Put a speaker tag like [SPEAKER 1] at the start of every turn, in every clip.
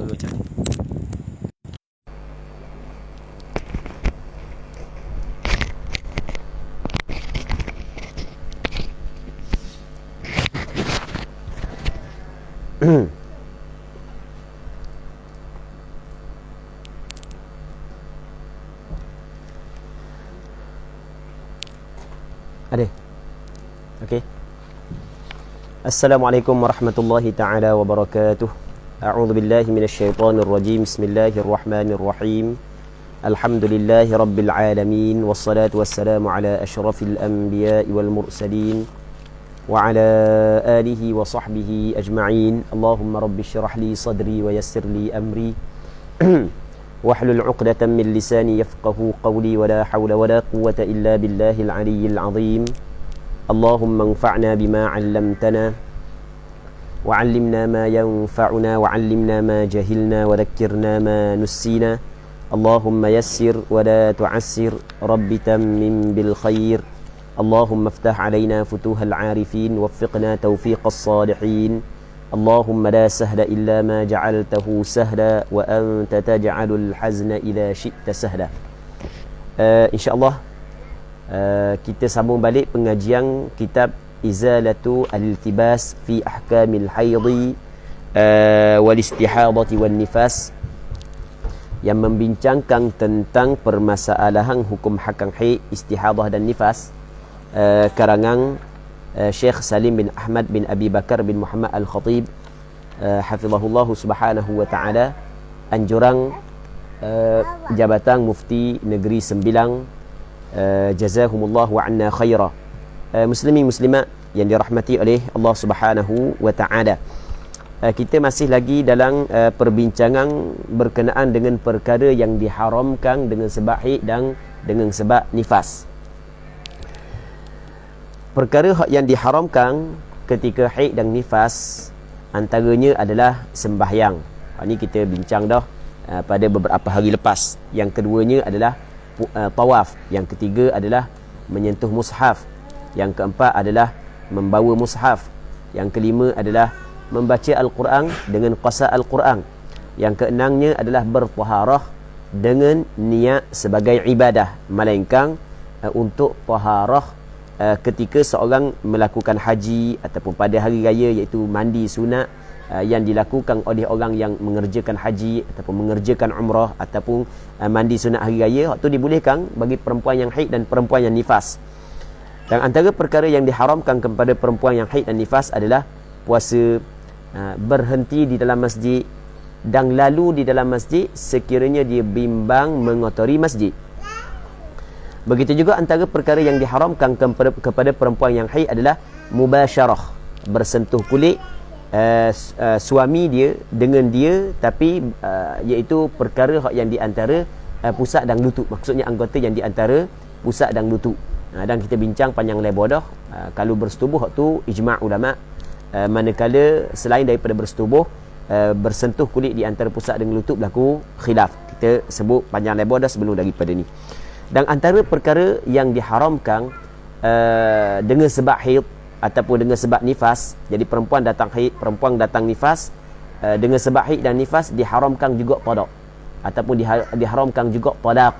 [SPEAKER 1] suara macam ni.
[SPEAKER 2] Ada. Okey. Assalamualaikum warahmatullahi taala wabarakatuh. A'udzu billahi minasyaitonir rajim. Bismillahirrahmanirrahim. Alhamdulillahi rabbil alamin wassalatu wassalamu ala asyrafil anbiya'i wal mursalin wa ala alihi wa sahbihi ajma'in. Allahumma rabbi shrah li sadri wa yassir li amri. واحلل عقدة من لساني يفقه قولي ولا حول ولا قوة إلا بالله العلي العظيم اللهم انفعنا بما علمتنا وعلمنا ما ينفعنا وعلمنا ما جهلنا وذكرنا ما نسينا اللهم يسر ولا تعسر رب تمم بالخير اللهم افتح علينا فتوح العارفين وفقنا توفيق الصالحين اللهم لا سهل إلا ما جعلته سهلا وأنت تجعل الحزن إذا شئت سهلا. InsyaAllah kita sambung balik pengajian kitab Izalatu al-Iltibas fi Ahkamil Haidhi wal Istihadati wal Nifas, yang membincangkan tentang permasalahan hukum hakam haid, istihadah dan nifas, karangan Syekh Salim bin Ahmad bin Abi Bakar bin Muhammad Al-Khatib hafizahullah subhanahu wa ta'ala, anjurang Jabatan Mufti Negeri Sembilang, jazahumullah wa anna khaira. Muslimin muslimat yang dirahmati oleh Allah subhanahu wa ta'ala, kita masih lagi dalam perbincangan berkenaan dengan perkara yang diharamkan dengan sebab haid dan dengan sebab nifas. Perkara yang diharamkan ketika haid dan nifas antaranya adalah sembahyang. Ini kita bincang dah pada beberapa hari lepas. Yang keduanya adalah tawaf. Yang ketiga adalah menyentuh mushaf. Yang keempat adalah membawa mushaf. Yang kelima adalah membaca Al-Quran dengan qasa Al-Quran. Yang keenamnya adalah bertaharah dengan niat sebagai ibadah, melainkan untuk taharah ketika seorang melakukan haji ataupun pada hari raya, iaitu mandi sunat yang dilakukan oleh orang yang mengerjakan haji ataupun mengerjakan umrah ataupun mandi sunat hari raya, waktu dibolehkan bagi perempuan yang haid dan perempuan yang nifas. Dan antara perkara yang diharamkan kepada perempuan yang haid dan nifas adalah puasa, berhenti di dalam masjid dan lalu di dalam masjid sekiranya dia bimbang mengotori masjid. Begitu juga antara perkara yang diharamkan kepada perempuan yang haid adalah mubasyarah, bersentuh kulit suami dia dengan dia, tapi iaitu perkara yang di antara pusat dan lutut, maksudnya anggota yang di antara pusat dan lutut. Dan kita bincang panjang lebar dah kalau bersetubuh waktu ijma' ulama, manakala selain daripada bersetubuh, bersentuh kulit di antara pusat dan lutut berlaku khilaf. Kita sebut panjang lebar dah sebelum daripada ni. Dan antara perkara yang diharamkan dengan sebab haid ataupun dengan sebab nifas, jadi perempuan datang haid, perempuan datang nifas, dengan sebab haid dan nifas diharamkan juga talak ataupun diharamkan juga talak.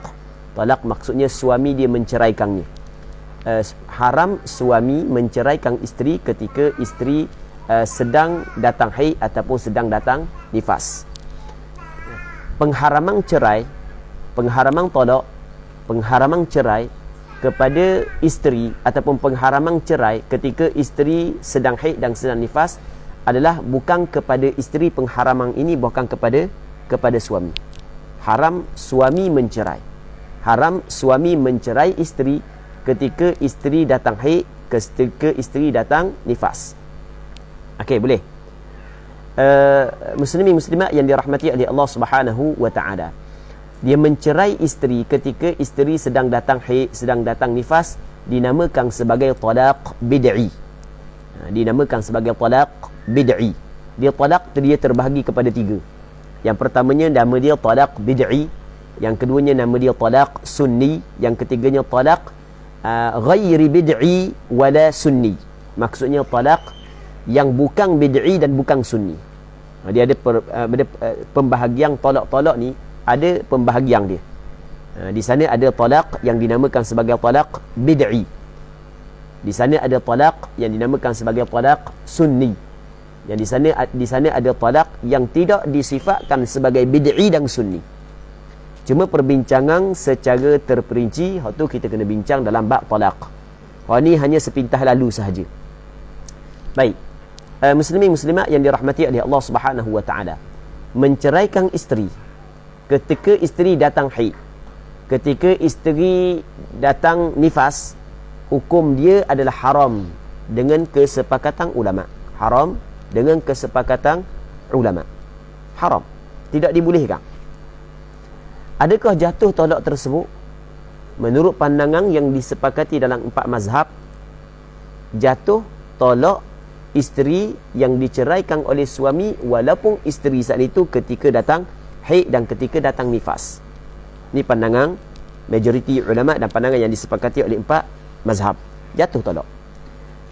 [SPEAKER 2] Talak maksudnya suami dia menceraikannya. Haram suami menceraikan isteri ketika isteri sedang datang haid ataupun sedang datang nifas. Pengharaman cerai, pengharaman talak, pengharaman cerai kepada isteri ataupun pengharaman cerai ketika isteri sedang haid dan sedang nifas adalah bukan kepada isteri, pengharaman ini bukan kepada suami. Haram suami mencerai. Haram suami mencerai isteri ketika isteri datang haid, ketika isteri datang nifas. Okey, boleh. Muslimin muslimat yang dirahmati oleh Allah Subhanahu wa taala, dia mencerai isteri ketika isteri sedang datang haid, sedang datang nifas, dinamakan sebagai talaq bid'i. Dinamakan sebagai talaq bid'i. Dia talaq dia terbahagi kepada tiga. Yang pertamanya nama dia talaq bid'i, yang keduanya nama dia talaq sunni, yang ketiganya talaq ghairi bid'i wala sunni. Maksudnya talaq yang bukan bid'i dan bukan sunni. Dia ada pembahagian tolak-tolak ni, ada pembahagian dia. Di sana ada talaq yang dinamakan sebagai talaq bid'i. Di sana ada talaq yang dinamakan sebagai talaq sunni. Yang di sana ada talaq yang tidak disifatkan sebagai bid'i dan sunni. Cuma perbincangan secara terperinci, hak tu kita kena bincang dalam bab talaq. Hak ni hanya sepintas lalu sahaja. Baik. Muslimin muslimat yang dirahmati oleh Allah Subhanahu wa taala. Menceraikan isteri ketika isteri datang haid, ketika isteri datang nifas, hukum dia adalah haram dengan kesepakatan ulama. Haram dengan kesepakatan ulama. Haram. Tidak dibolehkan. Adakah jatuh tolak tersebut? Menurut pandangan yang disepakati dalam 4 mazhab, jatuh tolak isteri yang diceraikan oleh suami walaupun isteri saat itu ketika datang haid dan ketika datang nifas. Ini pandangan majoriti ulama dan pandangan yang disepakati oleh 4 mazhab. Jatuh tolak.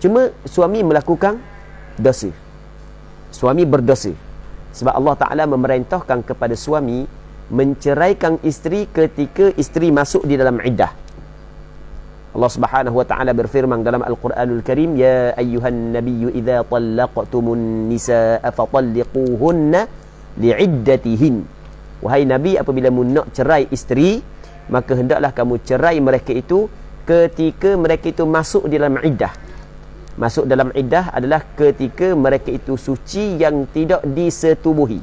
[SPEAKER 2] Cuma suami melakukan dosa. Suami berdosa. Sebab Allah Ta'ala memerintahkan kepada suami menceraikan isteri ketika isteri masuk di dalam iddah. Allah Subhanahu wa taala berfirman dalam Al-Quranul Karim, ya ayyuhan nabiyyu idza talaqtumun nisaa fatalliquhunna li'iddatihin. Wahai nabi, apabila mu nak cerai isteri, maka hendaklah kamu cerai mereka itu ketika mereka itu masuk di dalam iddah. Masuk dalam iddah adalah ketika mereka itu suci yang tidak disetubuhi.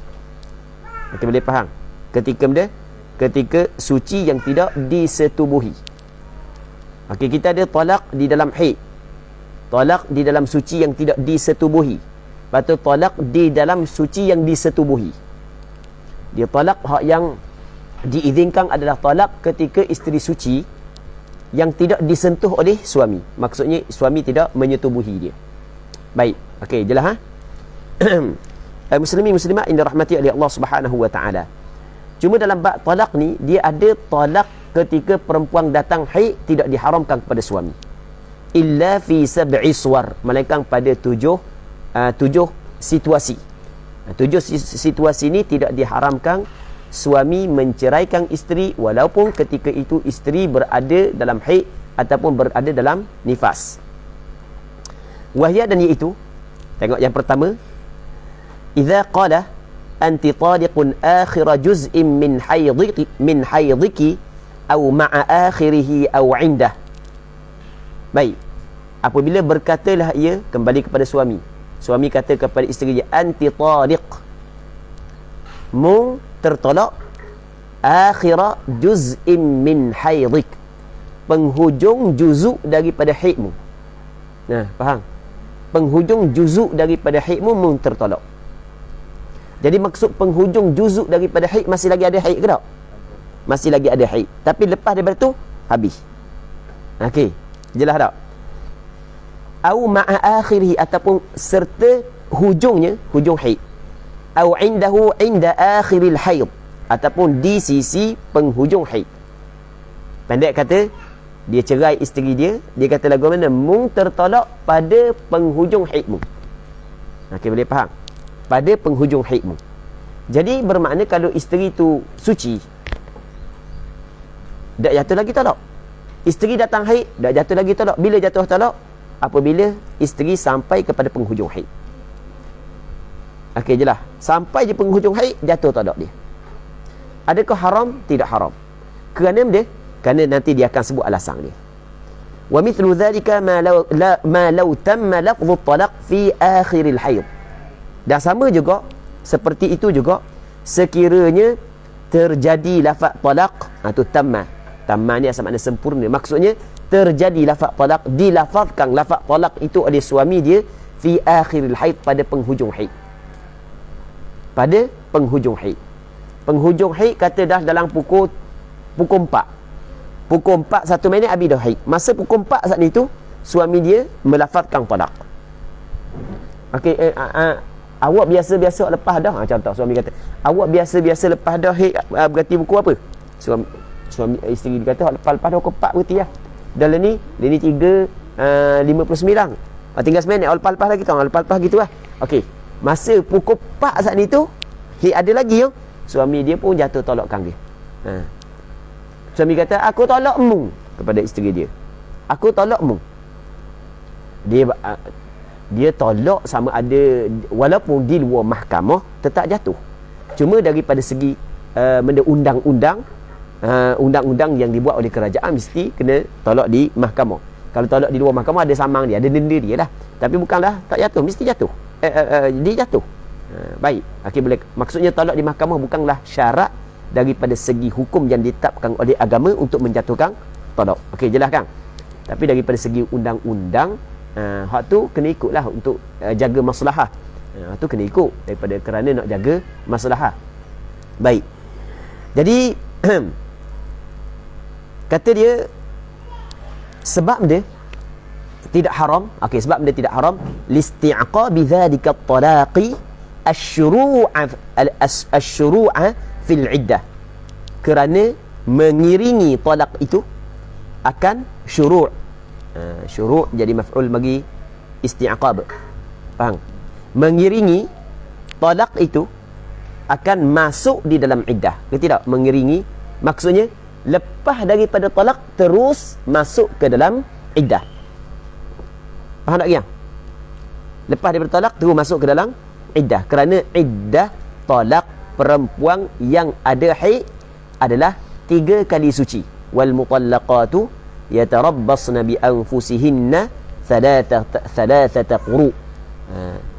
[SPEAKER 2] Kita boleh faham? Ketika suci yang tidak disetubuhi. Okey, kita ada talak di dalam haid. Talak di dalam suci yang tidak disetubuhi. Lepas tu talak di dalam suci yang disetubuhi. Dia talak hak yang diizinkan adalah talak ketika isteri suci yang tidak disentuh oleh suami. Maksudnya suami tidak menyetubuhi dia. Baik. Okey, jelas ha? Muslimin muslimat yang dirahmati oleh Allah Subhanahu wa taala. Cuma dalam bab talak ni, dia ada talak ketika perempuan datang haid tidak diharamkan kepada suami. Illa fi sab'i suwar, melainkan pada tujuh situasi. 7 situasi ni tidak diharamkan suami menceraikan isteri walaupun ketika itu isteri berada dalam haid ataupun berada dalam nifas. Wahya, dan iaitu, tengok yang pertama, idza qala anti taliqun akhir juz'in min haydiki aw ma'a akhirih aw 'indah. Baik. Apabila berkatalah ia, kembali kepada suami. Suami kata kepada isteri dia, anti taliq, mu tertolak, akhir juz'in min haydik, penghujung juzuk daripada haidmu. Nah, faham? Penghujung juzuk daripada haidmu mu tertolak. Jadi maksud penghujung juzuk daripada haid, masih lagi ada haid ke tak? Masih lagi ada haid. Tapi lepas daripada tu habis. Okey, jelas tak? Au ma'a akhirih, ataupun serta hujungnya, hujung haid. Au indahu inda akhiril haid, ataupun di sisi penghujung haid. Pendek kata, dia cerai isteri dia, dia kata lagu mana? Mung tertolak pada penghujung haidmu. Okey, boleh faham? Pada penghujung haidmu. Jadi bermakna kalau isteri tu suci, dak jatuh lagi talak. Isteri datang haid, dak jatuh lagi talak. Bila jatuh talak? Apabila isteri sampai kepada penghujung haid. Okey, jelas. Sampai je penghujung haid, jatuh talak dia. Adakah haram? Tidak haram. Kerana dia? Kerana nanti dia akan sebut alasan dia. Wa mithlu dhalika ma law tamma lafdhu talaq fi akhiril haid. Dan sama juga, seperti itu juga, sekiranya terjadi lafaz talaq, itu tamma. Tamma ni asal makna sempurna. Maksudnya terjadi lafaz talaq, dilafazkan lafaz talaq itu oleh suami dia fi akhiril haid, pada penghujung haid. Pada penghujung haid. Penghujung haid kata dah dalam pukul 4. Pukul 4 1 minit habis dah haid. Masa pukul 4 saat itu suami dia melafazkan talaq. Okey, awak biasa-biasa lepas dah, contoh suami kata, awak biasa-biasa lepas dah haid, berarti pukul apa? Suami isteri dia kata lepas dah pukul 4 berarti lah. Dan ni 3:59. Tinggal seminit lepas lagi tau, lepas gitu lah. Okey, Masa pukul 4 saat ni tu, ada lagi yo. Suami dia pun jatuh tolakkan dia. Suami kata, aku tolak mu kepada isteri dia. Aku tolak mu. Dia tolak sama ada walaupun di luar mahkamah tetap jatuh. Cuma daripada segi benda undang-undang yang dibuat oleh kerajaan mesti kena tolak di mahkamah. Kalau tolak di luar mahkamah ada samang dia, ada denda dia lah. Tapi bukanlah tak jatuh, mesti jatuh. Dia jatuh. Baik. Okey, boleh. Maksudnya tolak di mahkamah bukanlah syarat daripada segi hukum yang ditetapkan oleh agama untuk menjatuhkan tolak. Okey, jelas kan? Tapi daripada segi undang-undang, hak tu kena ikutlah untuk jaga maslahah. Hak tu kena ikut daripada kerana nak jaga maslahah. Baik. Jadi kata dia sebab dia tidak haram. Okey, sebab dia tidak haram listi'aqabi dzalika at-talaqi asy-syuru'a fil iddah. Kerana mengiringi talak itu akan syuru'. Syuru' jadi maf'ul bagi isti'aqab. Faham? Mengiringi talak itu akan masuk di dalam iddah. Ke tidak? Mengiringi maksudnya lepas daripada talak terus masuk ke dalam iddah. Faham tak kiang? Lepas daripada talak terus masuk ke dalam iddah. Kerana iddah talak perempuan yang ada haid adalah 3 kali suci. Wal mutallaqatu yatarabbasna bi anfusihinna thalathata quru.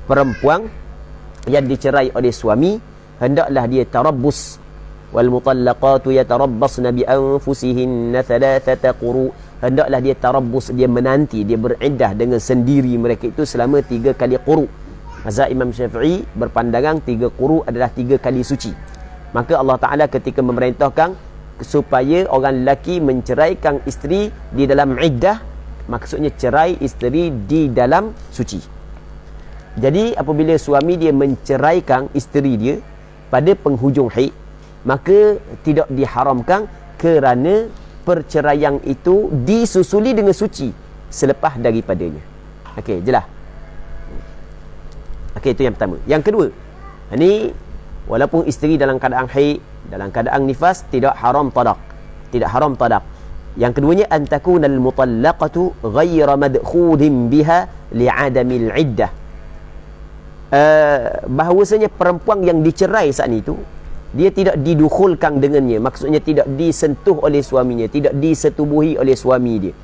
[SPEAKER 2] Perempuan yang dicerai oleh suami hendaklah dia tarabbus. Wal mutallaqatu yatarabbasna bi anfusihinna thalathata quru. Hendaklah dia tarabbus, dia menanti, dia beriddah dengan sendiri mereka itu selama 3 kali quru. Mazhab Imam Syafi'i berpandangan 3 quru adalah 3 kali suci. Maka Allah Ta'ala ketika memerintahkan supaya orang lelaki menceraikan isteri di dalam iddah, maksudnya cerai isteri di dalam suci. Jadi apabila suami dia menceraikan isteri dia pada penghujung haid, maka tidak diharamkan kerana perceraian itu disusuli dengan suci selepas daripadanya. Okey, jelas. Okey, itu yang pertama. Yang kedua, ini walaupun isteri dalam keadaan haid, dalam keadaan nifas, tidak haram talaq. Tidak haram talaq. Yang keduanya, an takunal mutallaqatu ghayra madkhudin biha li'adamil iddah. Bahawasanya perempuan yang dicerai saat itu, dia tidak didukhulkan dengannya, maksudnya tidak disentuh oleh suaminya, tidak disetubuhi oleh suami dia.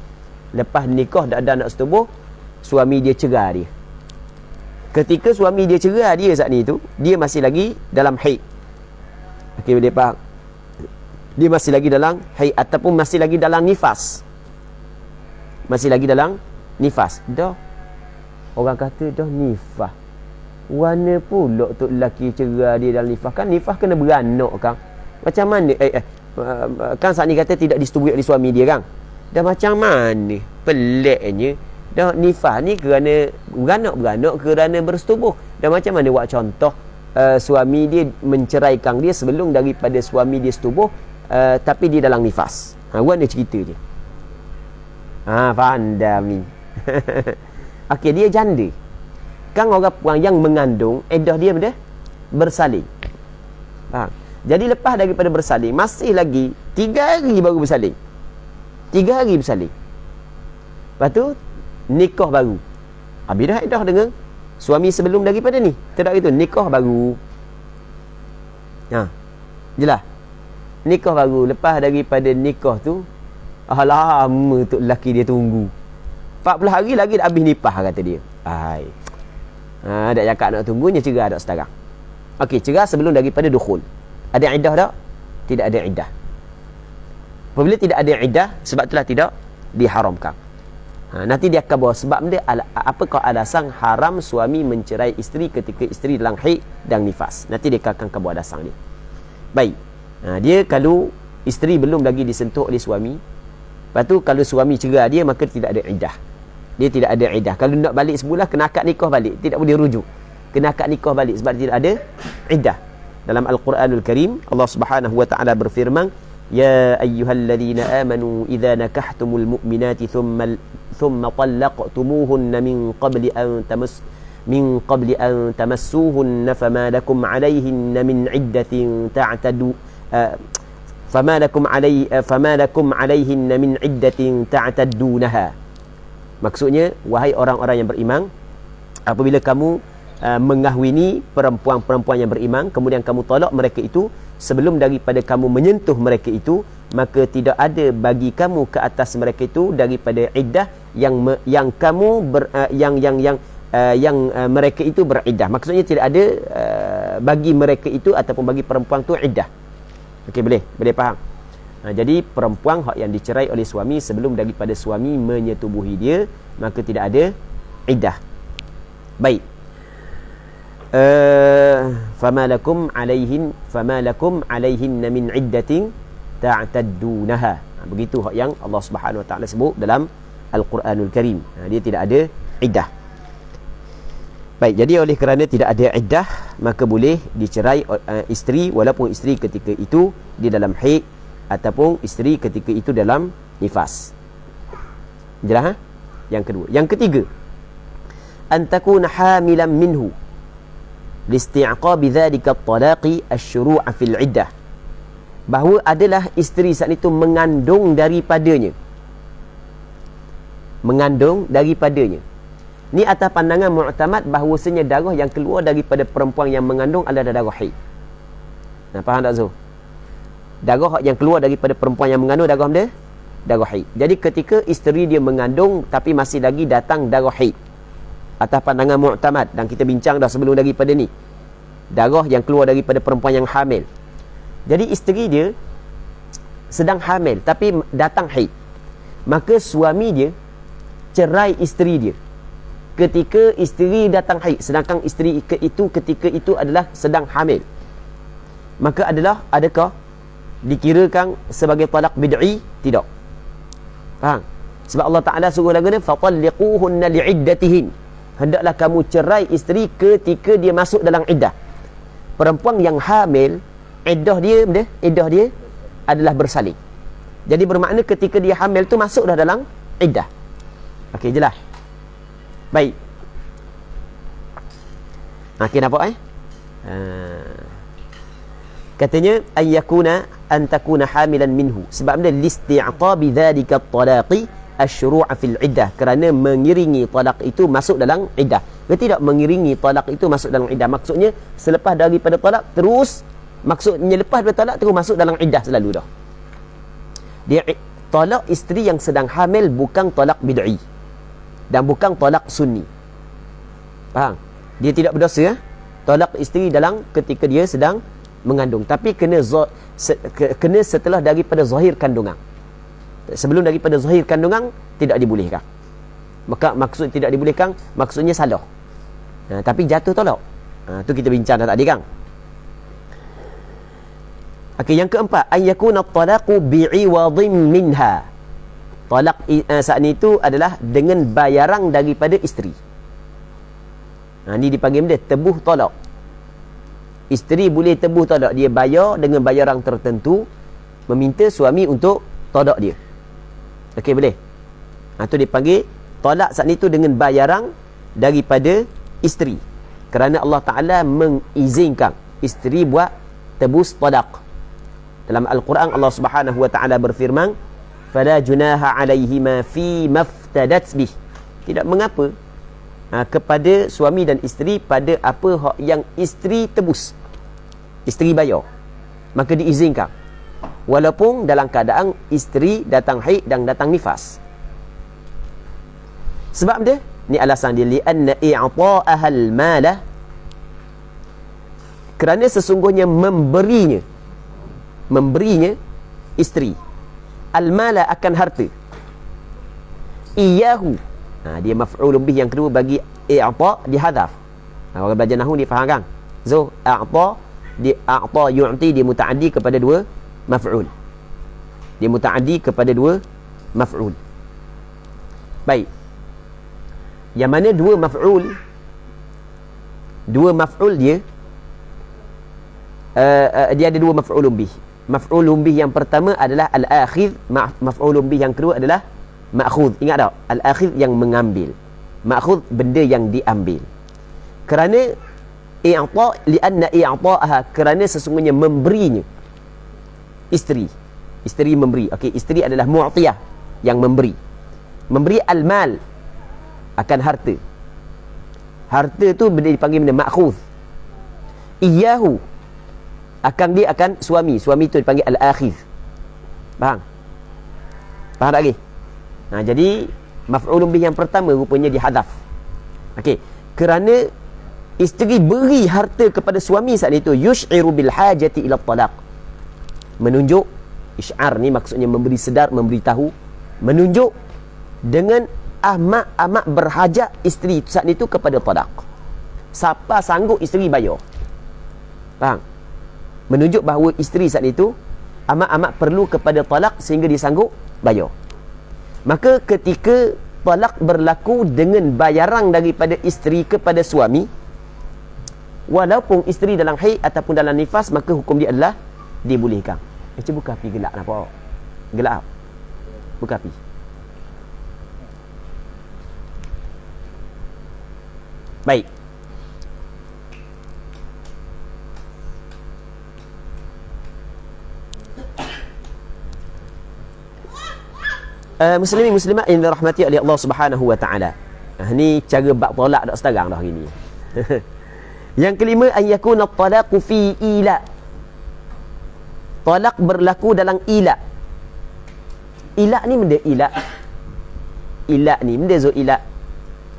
[SPEAKER 2] Lepas nikah dah ada anak setubuh, suami dia cerai dia. Ketika suami dia cerai dia saat ni tu, dia masih lagi dalam haid. Okey, boleh faham? Dia masih lagi dalam haid ataupun masih lagi dalam nifas. Masih lagi dalam nifas. Dah orang kata dah nifas. Warna pula tu lelaki cerai dia dalam nifas. Kan nifas kena beranak kan. Macam mana kan saat ni kata tidak disetubui oleh suami dia kan. Dah macam mana peliknya. Dah nifas ni kerana beranak kerana bersetubuh. Dah macam mana buat contoh suami dia menceraikan dia sebelum daripada suami dia setubuh, tapi dia dalam nifas. Warna cerita je. Faham ni. Okey, dia janda. Kan orang yang mengandung, iddah dia bersalin. Jadi lepas daripada bersalin, masih lagi 3 hari baru bersalin. 3 hari bersalin. Lepas tu nikah baru. Habis dah iddah dengan suami sebelum daripada ni. Tidak itu, nikah baru. Jelas. Nikah baru. Lepas daripada nikah tu, lama tu lelaki dia tunggu. 40 hari lagi dah habis nipah, kata dia. Dak cakap nak tunggunya, cerai dak sekarang. Okey, cerai sebelum daripada dukhul. Ada iddah tak? Tidak ada iddah. Apabila tidak ada iddah, sebab itulah tidak diharamkan. Nanti dia akan bawa sebab dia apakah alasan haram suami mencerai isteri ketika isteri dalam haid dan nifas. Nanti dia akan bawa alasan dia. Baik. Dia kalau isteri belum lagi disentuh oleh suami, lepas tu kalau suami cerai dia, maka tidak ada iddah. Dia tidak ada iddah. Kalau nak balik sebulan, kena akad nikah balik. Tidak boleh rujuk. Kena akad nikah balik sebab tidak ada iddah. Dalam Al-Quranul Karim, Allah Subhanahu wa taala berfirman, "Ya ayyuhalladzina amanu idza nakahtumul mu'minati thumma طلقتموهن من قبل min qabli an tamassuhunna fama lakum 'alayhinna min 'iddatin ta'tadu fama lakum 'alayhinna min 'iddatin ta'taddunaha. Maksudnya, wahai orang-orang yang beriman, apabila kamu mengahwini perempuan-perempuan yang beriman, kemudian kamu tolak mereka itu sebelum daripada kamu menyentuh mereka itu, maka tidak ada bagi kamu ke atas mereka itu daripada iddah yang kamu mereka itu beriddah. Maksudnya tidak ada bagi mereka itu ataupun bagi perempuan tu iddah. Okey, boleh faham? Jadi perempuan yang dicerai oleh suami sebelum daripada suami menyetubuhi dia, maka tidak ada iddah. Baik. Fama lakum 'alayhinna min 'iddatin ta'taddunaha. Begitu yang Allah Subhanahu wa taala sebut dalam Al-Quranul Karim. Dia tidak ada iddah. Baik, jadi oleh kerana tidak ada iddah, maka boleh dicerai isteri, walaupun isteri ketika itu di dalam haid ataupun isteri ketika itu dalam nifas. Jelas? Yang kedua. Yang ketiga, an takuna hamilan minhu listi'qabi dhalika at-talaqi asy-syuru' fil 'iddah. Bahawa adalah isteri saat itu mengandung daripadanya. Ni atas pandangan mu'tamad bahawasanya darah yang keluar daripada perempuan yang mengandung adalah darah haid. Faham tak Zul? Darah yang keluar daripada perempuan yang mengandung darah haid. Jadi ketika isteri dia mengandung tapi masih lagi datang darah haid, atas pandangan mu'tamad, dan kita bincang dah sebelum daripada ni, darah yang keluar daripada perempuan yang hamil. Jadi isteri dia sedang hamil tapi datang haid, maka suami dia cerai isteri dia ketika isteri datang haid, sedangkan isteri itu ketika itu adalah sedang hamil. Maka adakah dikirakan sebagai talak bid'i? Tidak. Faham? Sebab Allah Ta'ala suruh lagu ni, fatalliquhunna li'iddatihin, hendaklah kamu cerai isteri ketika dia masuk dalam iddah. Perempuan yang hamil, iddah dia adalah bersalin. Jadi bermakna ketika dia hamil tu masuk dah dalam iddah. Okey, jelas? Baik. Okey, nampak katanya an takuna hamilan minhu. Sebab dia listi'qabi dhalika at-talaqi asy-syuru' fil iddah, kerana mengiringi talak itu masuk dalam iddah. Dia tidak mengiringi talak itu masuk dalam iddah. Maksudnya selepas daripada talak terus, maksudnya lepas daripada talak terus masuk dalam iddah selalu dah. Dia talak isteri yang sedang hamil bukan talak bid'i dan bukan talak sunni. Faham? Dia tidak berdosa talak isteri dalam ketika dia sedang mengandung, tapi kena setelah daripada zahir kandungan. Sebelum daripada zahir kandungan tidak dibolehkan. Maka maksud tidak dibolehkan, maksudnya salah. Tapi jatuh talak. Tu kita bincang dah tadi kan. Okey, yang keempat, an yakuna at-talaqu bi'iwadhin minha. Talak saat itu adalah dengan bayaran daripada isteri. Ni dipanggil dia tebuh talak. Isteri boleh tebuh talak, dia bayar dengan bayaran tertentu, meminta suami untuk talak dia. Okey, boleh. Tu dipanggil talak saat itu dengan bayaran daripada isteri. Kerana Allah Ta'ala mengizinkan isteri buat tebus talak. Dalam Al-Quran Allah Subhanahu wa Ta'ala berfirman, fala junaha 'alaihima fi maftadat bih. Tidak mengapa kepada suami dan isteri pada apa hak yang isteri tebus, isteri bayar, maka diizinkan walaupun dalam keadaan isteri datang haid dan datang nifas. Sebab dia ni alasan dia, li'anna i'ta'aha al-mala, kerana sesungguhnya memberinya isteri al-mala akan harta, iyahu, dia maf'ulun bih yang kedua bagi i'ta' dihadaf. Orang belajar nahwu ni faham kan? So a'ta yu'ti, dia mutaaddi kepada dua maf'ul. Dia mutaaddi kepada dua maf'ul. Baik. Yang mana dua maf'ul dia ada dua maf'ulun bih. Maf'ulun bih yang pertama adalah al-akhidh, maf'ulun bih yang kedua adalah ma'khudh. Ingat tak? Al-akhidh yang mengambil, ma'khudh benda yang diambil. Kerana i'ta, lianna i'ta'aha, kerana sesungguhnya memberinya isteri. Isteri memberi. Okey, isteri adalah mu'tiyah, yang memberi. Memberi al-mal, akan harta. Harta tu benda dipanggil benda ma'khudh. Iyahu, dia akan suami. Suami tu dipanggil al-akhidh. Faham? Faham tak lagi? Jadi maf'ulun bih yang pertama rupanya dihadaf. Okey, kerana isteri beri harta kepada suami saat itu, yush'iru bil hajati ila talaq. Menunjuk, isy'ar ni maksudnya memberi sedar, memberitahu, menunjuk dengan amat berhajat isteri saat itu kepada talaq. Siapa sanggup isteri bayar. Faham? Menunjuk bahawa isteri saat itu amat perlu kepada talaq sehingga dia sanggup bayar. Maka ketika talaq berlaku dengan bayaran daripada isteri kepada suami, walaupun isteri dalam haid ataupun dalam nifas, maka hukum dia adalah dibolehkan. Cuba buka api gelap nampak? Gelap. Buka api. Baik. Muslimin muslimat yang dirahmati oleh Allah Subhanahu wa taala. Ni cara bab tolak dak sekarang dah gini. Yang kelima, an yakuna at-talaqu fi ila. Talak berlaku dalam ila. Ila ni benda ila. Ila ni benda zo ila.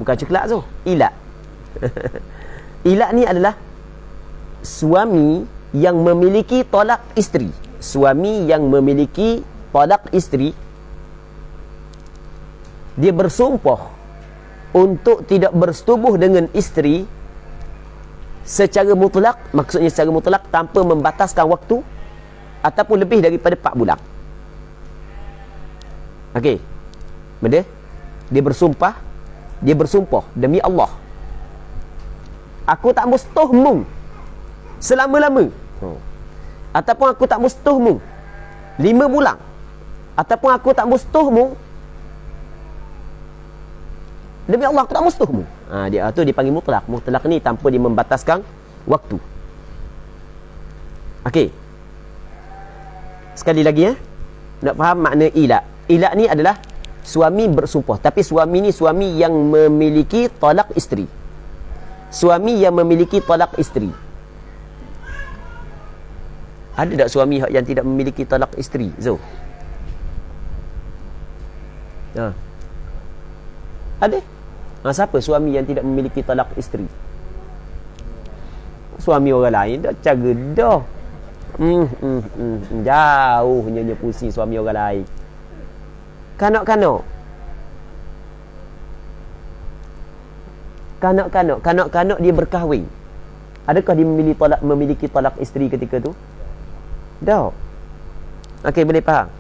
[SPEAKER 2] Bukan coklat zo. Ila. Ila ni adalah suami yang memiliki talak isteri. Suami yang memiliki talak isteri, dia bersumpah untuk tidak bersetubuh dengan isteri secara mutlak, maksudnya secara mutlak tanpa membataskan waktu ataupun lebih daripada 4 bulan. Okey. Benda dia bersumpah demi Allah, aku tak mustuhmu selama-lama. Ataupun aku tak mustuhmu 5 bulan. Ataupun aku tak mustuhmu, demi Allah aku tak mustuhmu. Dia tu dipanggil mutlak. Mutlak ni tanpa dia membataskan waktu. Okey. Sekali lagi nak faham makna ila. Ila ni adalah suami bersumpah, tapi suami ni suami yang memiliki talak isteri. Suami yang memiliki talak isteri. Ada tak suami yang tidak memiliki talak isteri, Zo? Ada? Siapa suami yang tidak memiliki talak isteri? Suami orang lain dah cara dah. Jauhnya pusing suami orang lain. Kanak-kanak dia berkahwin. Adakah dia memiliki talak isteri ketika tu? Dah. Okey, boleh faham?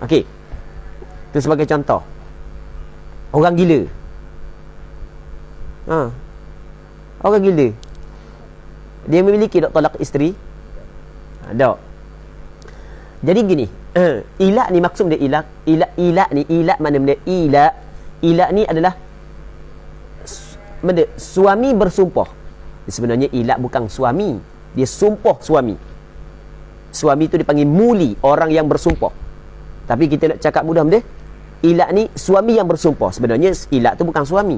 [SPEAKER 2] Okey. Itu sebagai contoh. Orang gila. Orang gila. Dia memiliki tak talak isteri? Tak. Jadi gini, ila ni maksud dia ila mana benda ila? Ila ni adalah benda suami bersumpah. Sebenarnya ila bukan suami, dia sumpah suami. Suami tu dipanggil muli, orang yang bersumpah. Tapi kita nak cakap mudah benda, ila ni suami yang bersumpah. Sebenarnya ila tu bukan suami.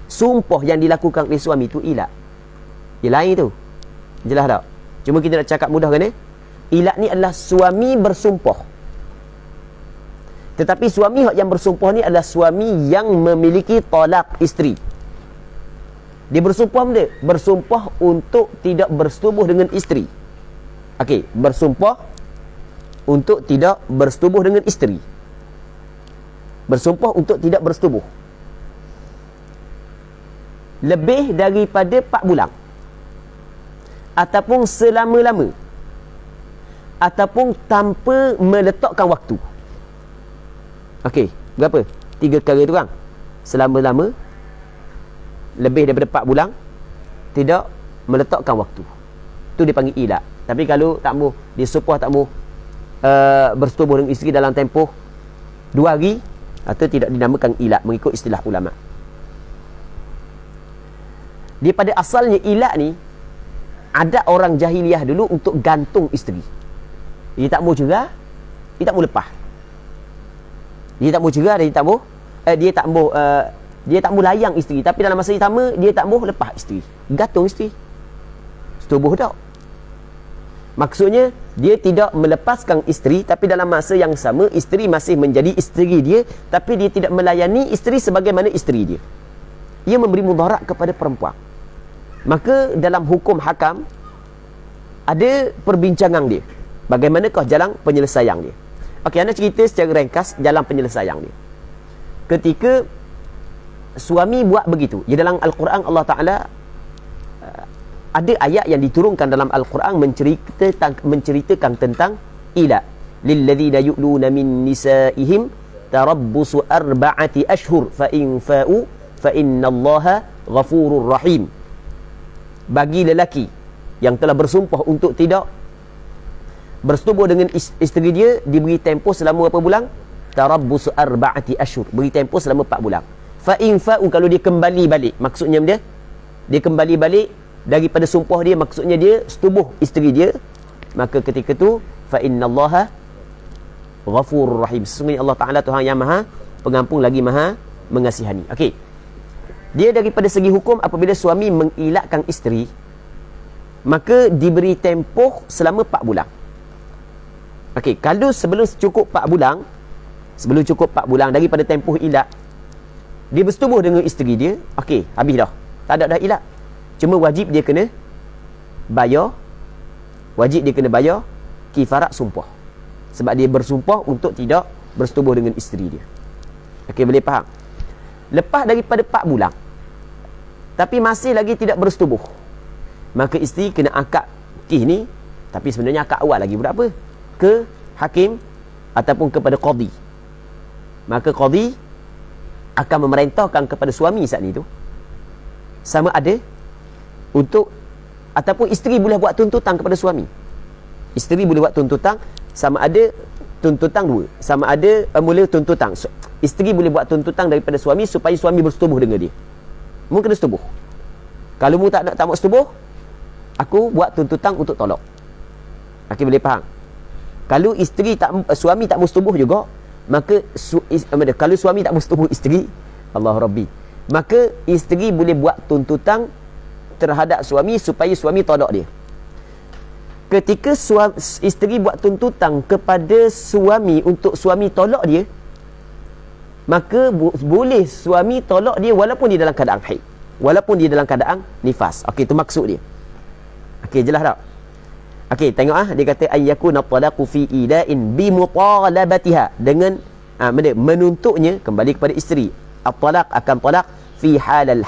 [SPEAKER 2] Sumpah yang dilakukan oleh suami tu ila. Dia lain tu. Jelas tak? Cuma kita nak cakap mudah kan ni? Ila ni adalah suami bersumpah. Tetapi suami yang bersumpah ni adalah suami yang memiliki talak isteri. Dia bersumpah benda? Bersumpah untuk tidak bersetubuh dengan isteri. Okey, bersumpah untuk tidak bersetubuh dengan isteri. Bersumpah untuk tidak bersetubuh lebih daripada 4 bulan, ataupun selama-lama, ataupun tanpa meletakkan waktu. Okey, berapa? 3 perkara tu kan? Selama-lama, lebih daripada 4 bulan, tidak meletakkan waktu. Tu dipanggil ila. Tapi kalau tak mahu, dia sumpah tak mahu bersetubuh dengan isteri dalam tempoh 2 hari, atau tidak dinamakan ila mengikut istilah ulama. Dia pada asalnya ilat ni, ada orang jahiliah dulu untuk gantung isteri. Dia tak mau cerah, dia tak mau lepas. Dia tak mau cerah, dia tak mau layang isteri, tapi dalam masa yang sama dia tak mau lepas isteri. Gantung isteri. Setubuh tak? Maksudnya dia tidak melepaskan isteri, tapi dalam masa yang sama isteri masih menjadi isteri dia, tapi dia tidak melayani isteri sebagaimana isteri dia. Ia memberi mudarat kepada perempuan. Maka dalam hukum hakam ada perbincangan dia. Bagaimanakah jalan penyelesaian dia? Okey, anda cerita secara ringkas jalan penyelesaian dia. Ketika suami buat begitu, di dalam Al-Quran Allah Ta'ala ada ayat yang diturunkan dalam Al-Quran menceritakan tentang ila lilladzina yu'luna min nisaihim tarabbusu arba'ati ashhur fa in fa'u fa innallaha ghafurur rahim. Bagi lelaki yang telah bersumpah untuk tidak bersetubuh dengan isteri dia, diberi tempoh selama berapa bulan? Tarabbusu arba'ati ashhur, beri tempoh selama 4 bulan. Fa in fa'u, kalau dia kembali balik, maksudnya dia kembali balik daripada sumpah dia, maksudnya dia setubuh isteri dia, maka ketika tu fa innallaha ghafurur rahim, sesungguhnya Allah Ta'ala Tuhan yang maha pengampun lagi maha mengasihani. Okey, dia daripada segi hukum, apabila suami mengilatkan isteri, maka diberi tempoh selama 4 bulan. Okey, kalau sebelum cukup 4 bulan daripada tempoh ilat, dia bersetubuh dengan isteri dia, okey, habis dah, tak ada dah ilat. Cuma wajib dia kena bayar kifarat sumpah, sebab dia bersumpah untuk tidak bersetubuh dengan isteri dia. Okey, boleh faham? Lepas daripada 4 bulan tapi masih lagi tidak bersetubuh, maka isteri kena akad kih ni, tapi sebenarnya akad awal lagi buat apa? Ke hakim ataupun kepada qadi. Maka qadi akan memerintahkan kepada suami saat ni tu, sama ada untuk, ataupun isteri boleh buat tuntutan kepada suami. Isteri boleh buat tuntutan, sama ada tuntutan dua, sama ada mula tuntutan, isteri boleh buat tuntutan daripada suami supaya suami bersetubuh dengan dia. Mu kena setubuh. Kalau mu tak mau setubuh, aku buat tuntutan untuk tolak. Okey, boleh faham? Kalau suami tak mau setubuh juga, maka kalau suami tak mau setubuh isteri, Allah Rabbi, maka isteri boleh buat tuntutan terhadap suami supaya suami tolak dia. Ketika isteri buat tuntutan kepada suami untuk suami tolak dia, maka boleh suami tolak dia walaupun dia dalam keadaan haid, walaupun dia dalam keadaan nifas. Okey, itu maksud dia. Okey, jelas tak? Okey, tengok dia kata ayyakuna talaqu fi ida'in bi mutalabatiha, dengan menuntutnya kembali kepada isteri. At-talaq akan talaq fi halil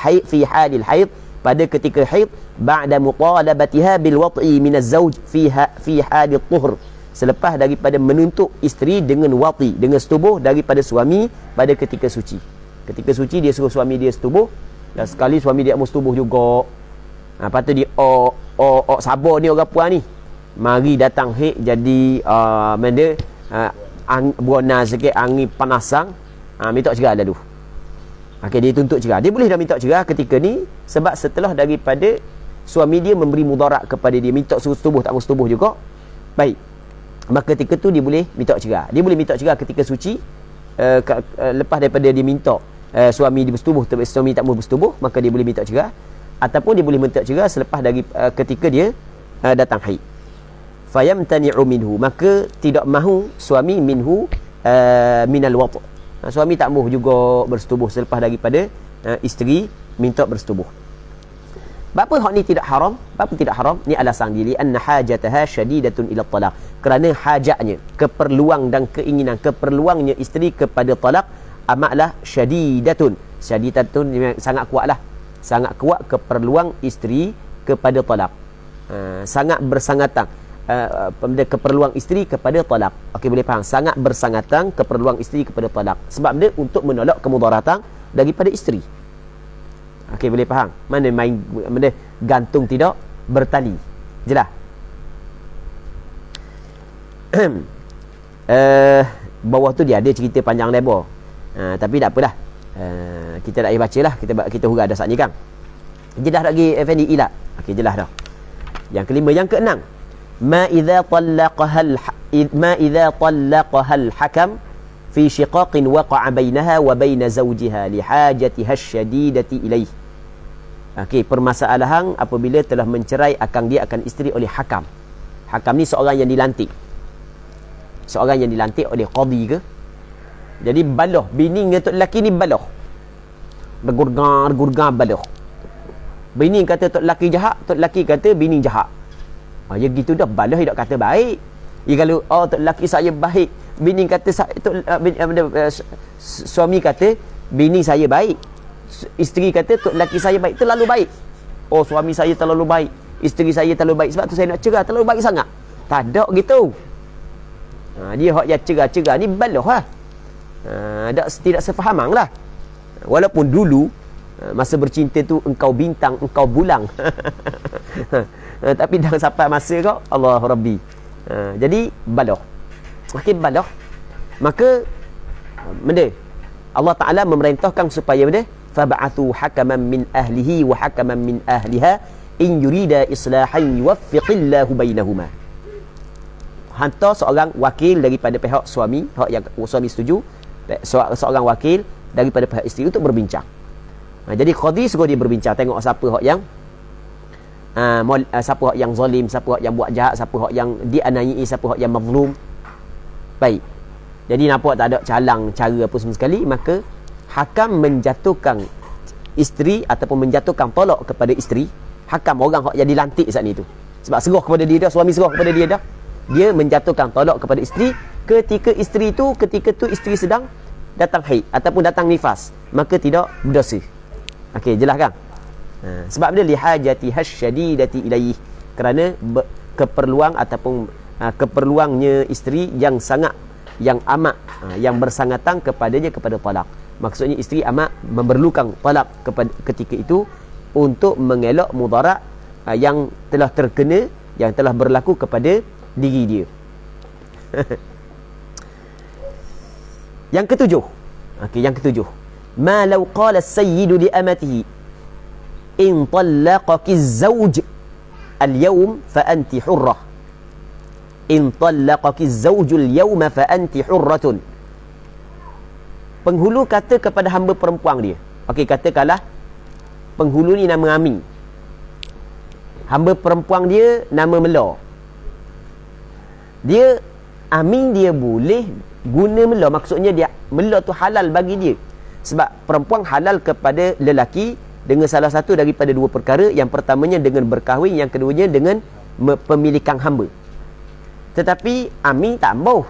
[SPEAKER 2] haid, pada ketika haid, ba'da mutalabatiha bil wat'i min az-zawj fi halit tuhur, selepas daripada menuntut isteri dengan wati, dengan setubuh daripada suami pada ketika suci. Ketika suci dia suruh suami dia setubuh, dan sekali suami dia mau setubuh juga, lepas tu dia sabar ni orang puan ni, mari datang haid jadi buana sikit, angin panasan, minta cerai lalu. Okey, dia tuntut cerai. Dia boleh dah minta cerai ketika ni, sebab setelah daripada suami dia memberi mudarat kepada dia, minta suruh setubuh, tak mau setubuh juga. Baik, maka ketika tu dia boleh minta cerai. Dia boleh minta cerai ketika suci, lepas daripada dia minta suami dia bersetubuh, suami tak mau bersetubuh, maka dia boleh minta cerai. Ataupun dia boleh minta cerai selepas dari ketika dia datang haid. Fayamtani'u minhu, maka tidak mahu suami minhu minal wat'. Suami tak mahu juga bersetubuh selepas daripada isteri minta bersetubuh. Apa hak ni tidak haram? Apa tidak haram? Ni alasan dia, anna hajataha syadidatun ila talaq, kerana hajatnya, keperluan dan keinginan, keperluannya isteri kepada talak amatlah syadidatun. Syadidatun sangat kuatlah, sangat kuat keperluan isteri kepada talak, sangat bersangatan keperluan isteri kepada talak. Okey, boleh faham? Sangat bersangatan keperluan isteri kepada talak. Sebab dia untuk menolak kemudaratan daripada isteri. Okey, boleh faham? Mana gantung tidak bertali. Jelas? Bawah tu dia ada cerita panjang lebar. Tapi tak apalah. Kita tak payah bacalah, kita hurai dah saat ni kan. Jelas lagi Effendi ilat. Okey, jelas dah. Yang kelima, yang keenam, ma idza talaqaha al-hakam fi shiqaqin waqa'a bainaha wa bain zawjiha li hajatiha asyadidati ilaih. Okey, permasalahan apabila telah mencerai akan isteri oleh hakam. Hakam ni seorang yang dilantik. Seorang yang dilantik oleh qadi ke. Jadi baloh, bini dengan tok lelaki ni baloh. Bergurgang baloh. Bini kata tok lelaki jahat, tok lelaki kata bini jahat. Ya gitu dah, baloh tak kata baik. Kalau tok lelaki saya baik, bini kata suami kata bini saya baik. Isteri kata tok lelaki saya baik, terlalu baik. Suami saya terlalu baik, isteri saya terlalu baik, sebab tu saya nak cerai, terlalu baik sangat. Tak ada gitu. Dia hak yang cerah-cerah ni baloh lah. Tidak sefahamang lah. Walaupun dulu masa bercinta tu engkau bintang, engkau bulang. Tapi dah sampai masa kau Allah Rabbi. Jadi baloh. Makin baloh, maka benda Allah Ta'ala memerintahkan supaya benda fab'athu hakaman min ahlihi wa hakaman min ahliha in yurida islahan yuwaffiqillahu bainahuma. Hantar seorang wakil daripada pihak suami, hak yang suami setuju, seorang wakil daripada pihak isteri untuk berbincang. Jadi qadi suruh dia berbincang, tengok siapa hak yang siapa hak yang zalim, siapa hak yang buat jahat, siapa hak yang dianiaya, siapa hak yang mazlum. Baik. Jadi nampak tak ada calang cara apa semua sekali, maka hakam menjatuhkan isteri ataupun menjatuhkan tolak kepada isteri. Hakam orang hak yang dilantik saat ni tu. Sebab serah kepada dia dah, suami serah kepada dia dah. Dia menjatuhkan tolak kepada isteri ketika tu isteri sedang datang haid ataupun datang nifas, maka tidak berdosa. Okey, jelas kan? Sebab dia lihajati hasyadidati ilaih, kerana keperluan ataupun keperluannya isteri yang sangat, yang amat, yang bersangatan kepadanya kepada talak. Maksudnya isteri amat memerlukan talak ketika itu untuk mengelak mudarat yang telah terkena, yang telah berlaku kepada diri dia. Yang ketujuh. Okey, yang ketujuh. Ma law qala as-sayyidu li amatihi in talaqaki az-zawj al-yawm fa anti hurrah. In talaqaki az-zawj al-yawma fa anti hurratun. Penghulu kata kepada hamba perempuan dia. Okey, katakanlah penghulu ni nama Amin. Hamba perempuan dia nama Mela. Dia Amin dia boleh guna Mela, maksudnya dia Mela tu halal bagi dia. Sebab perempuan halal kepada lelaki dengan salah satu daripada dua perkara. Yang pertamanya dengan berkahwin, yang keduanya dengan pemilikan hamba. Tetapi Amin tak mau,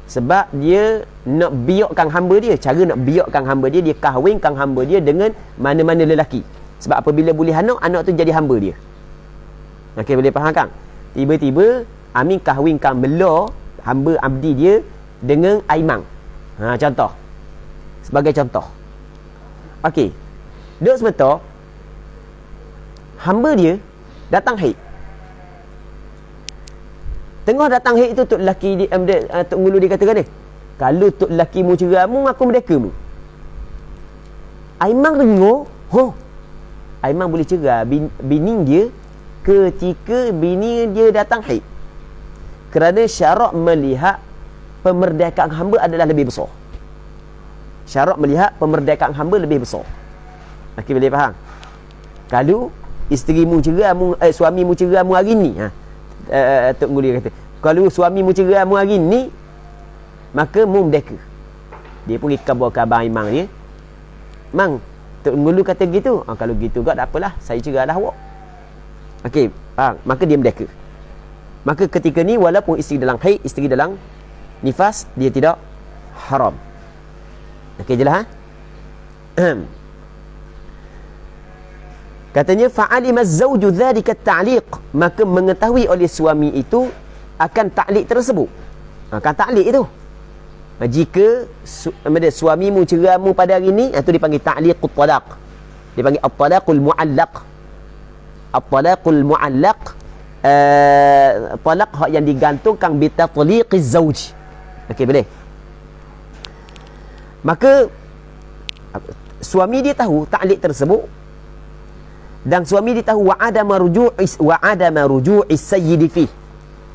[SPEAKER 2] sebab dia nak biakkan hamba dia. Cara nak biakkan hamba dia, dia kahwinkan hamba dia dengan mana-mana lelaki. Sebab apabila boleh anak tu jadi hamba dia. Okey, boleh faham kan? Tiba-tiba Amin kahwinkan Mela, hamba abdi dia, dengan Aiman. Contoh. Sebagai contoh. Okey. Duk sebentar, hamba dia datang haid. Tengah datang haid tu, tok lelaki dia, tok ngulu dia katakan ni, kalau tok lelaki mu cerai mu, aku merdeka mu. Aiman dengar, Aiman boleh cerai bini dia ketika bini dia datang haid. Kerana syarak melihat pemerdekaan hamba adalah lebih besar. Syarak melihat pemerdekaan hamba lebih besar. Okey, boleh faham? Kalau isteri mu cerai mu, suami mu cerai mu hari ni, Tok Nguli kata, kalau suami mu cerai mu hari ni, maka mu merdeka. Dia pergi khabar imam dia, Mang, Tok Ngulu kata gitu. Kalau gitu gak tak apalah, saya cerai dah awak. Okey, maka dia merdeka. Maka ketika ni walaupun isteri dalam haid, isteri dalam nifas, dia tidak haram. Okey, jelas Katanya fa'alima az-zawju dhalika at-ta'liq, maka mengetahui oleh suami itu akan ta'liq tersebut. Akan ta'liq itu. Jika suamimu ceraimu pada hari ni, itu dipanggil ta'liqut talaq. Dipanggil at-talaqul mu'allaq. At-talaqul mu'allaq, talaq hak yang digantungkan bi tatliqiz zawj. Okey, boleh. Maka suami dia tahu ta'liq tersebut, Dan suami ditahu wa adama ruju'is sayyidi fih.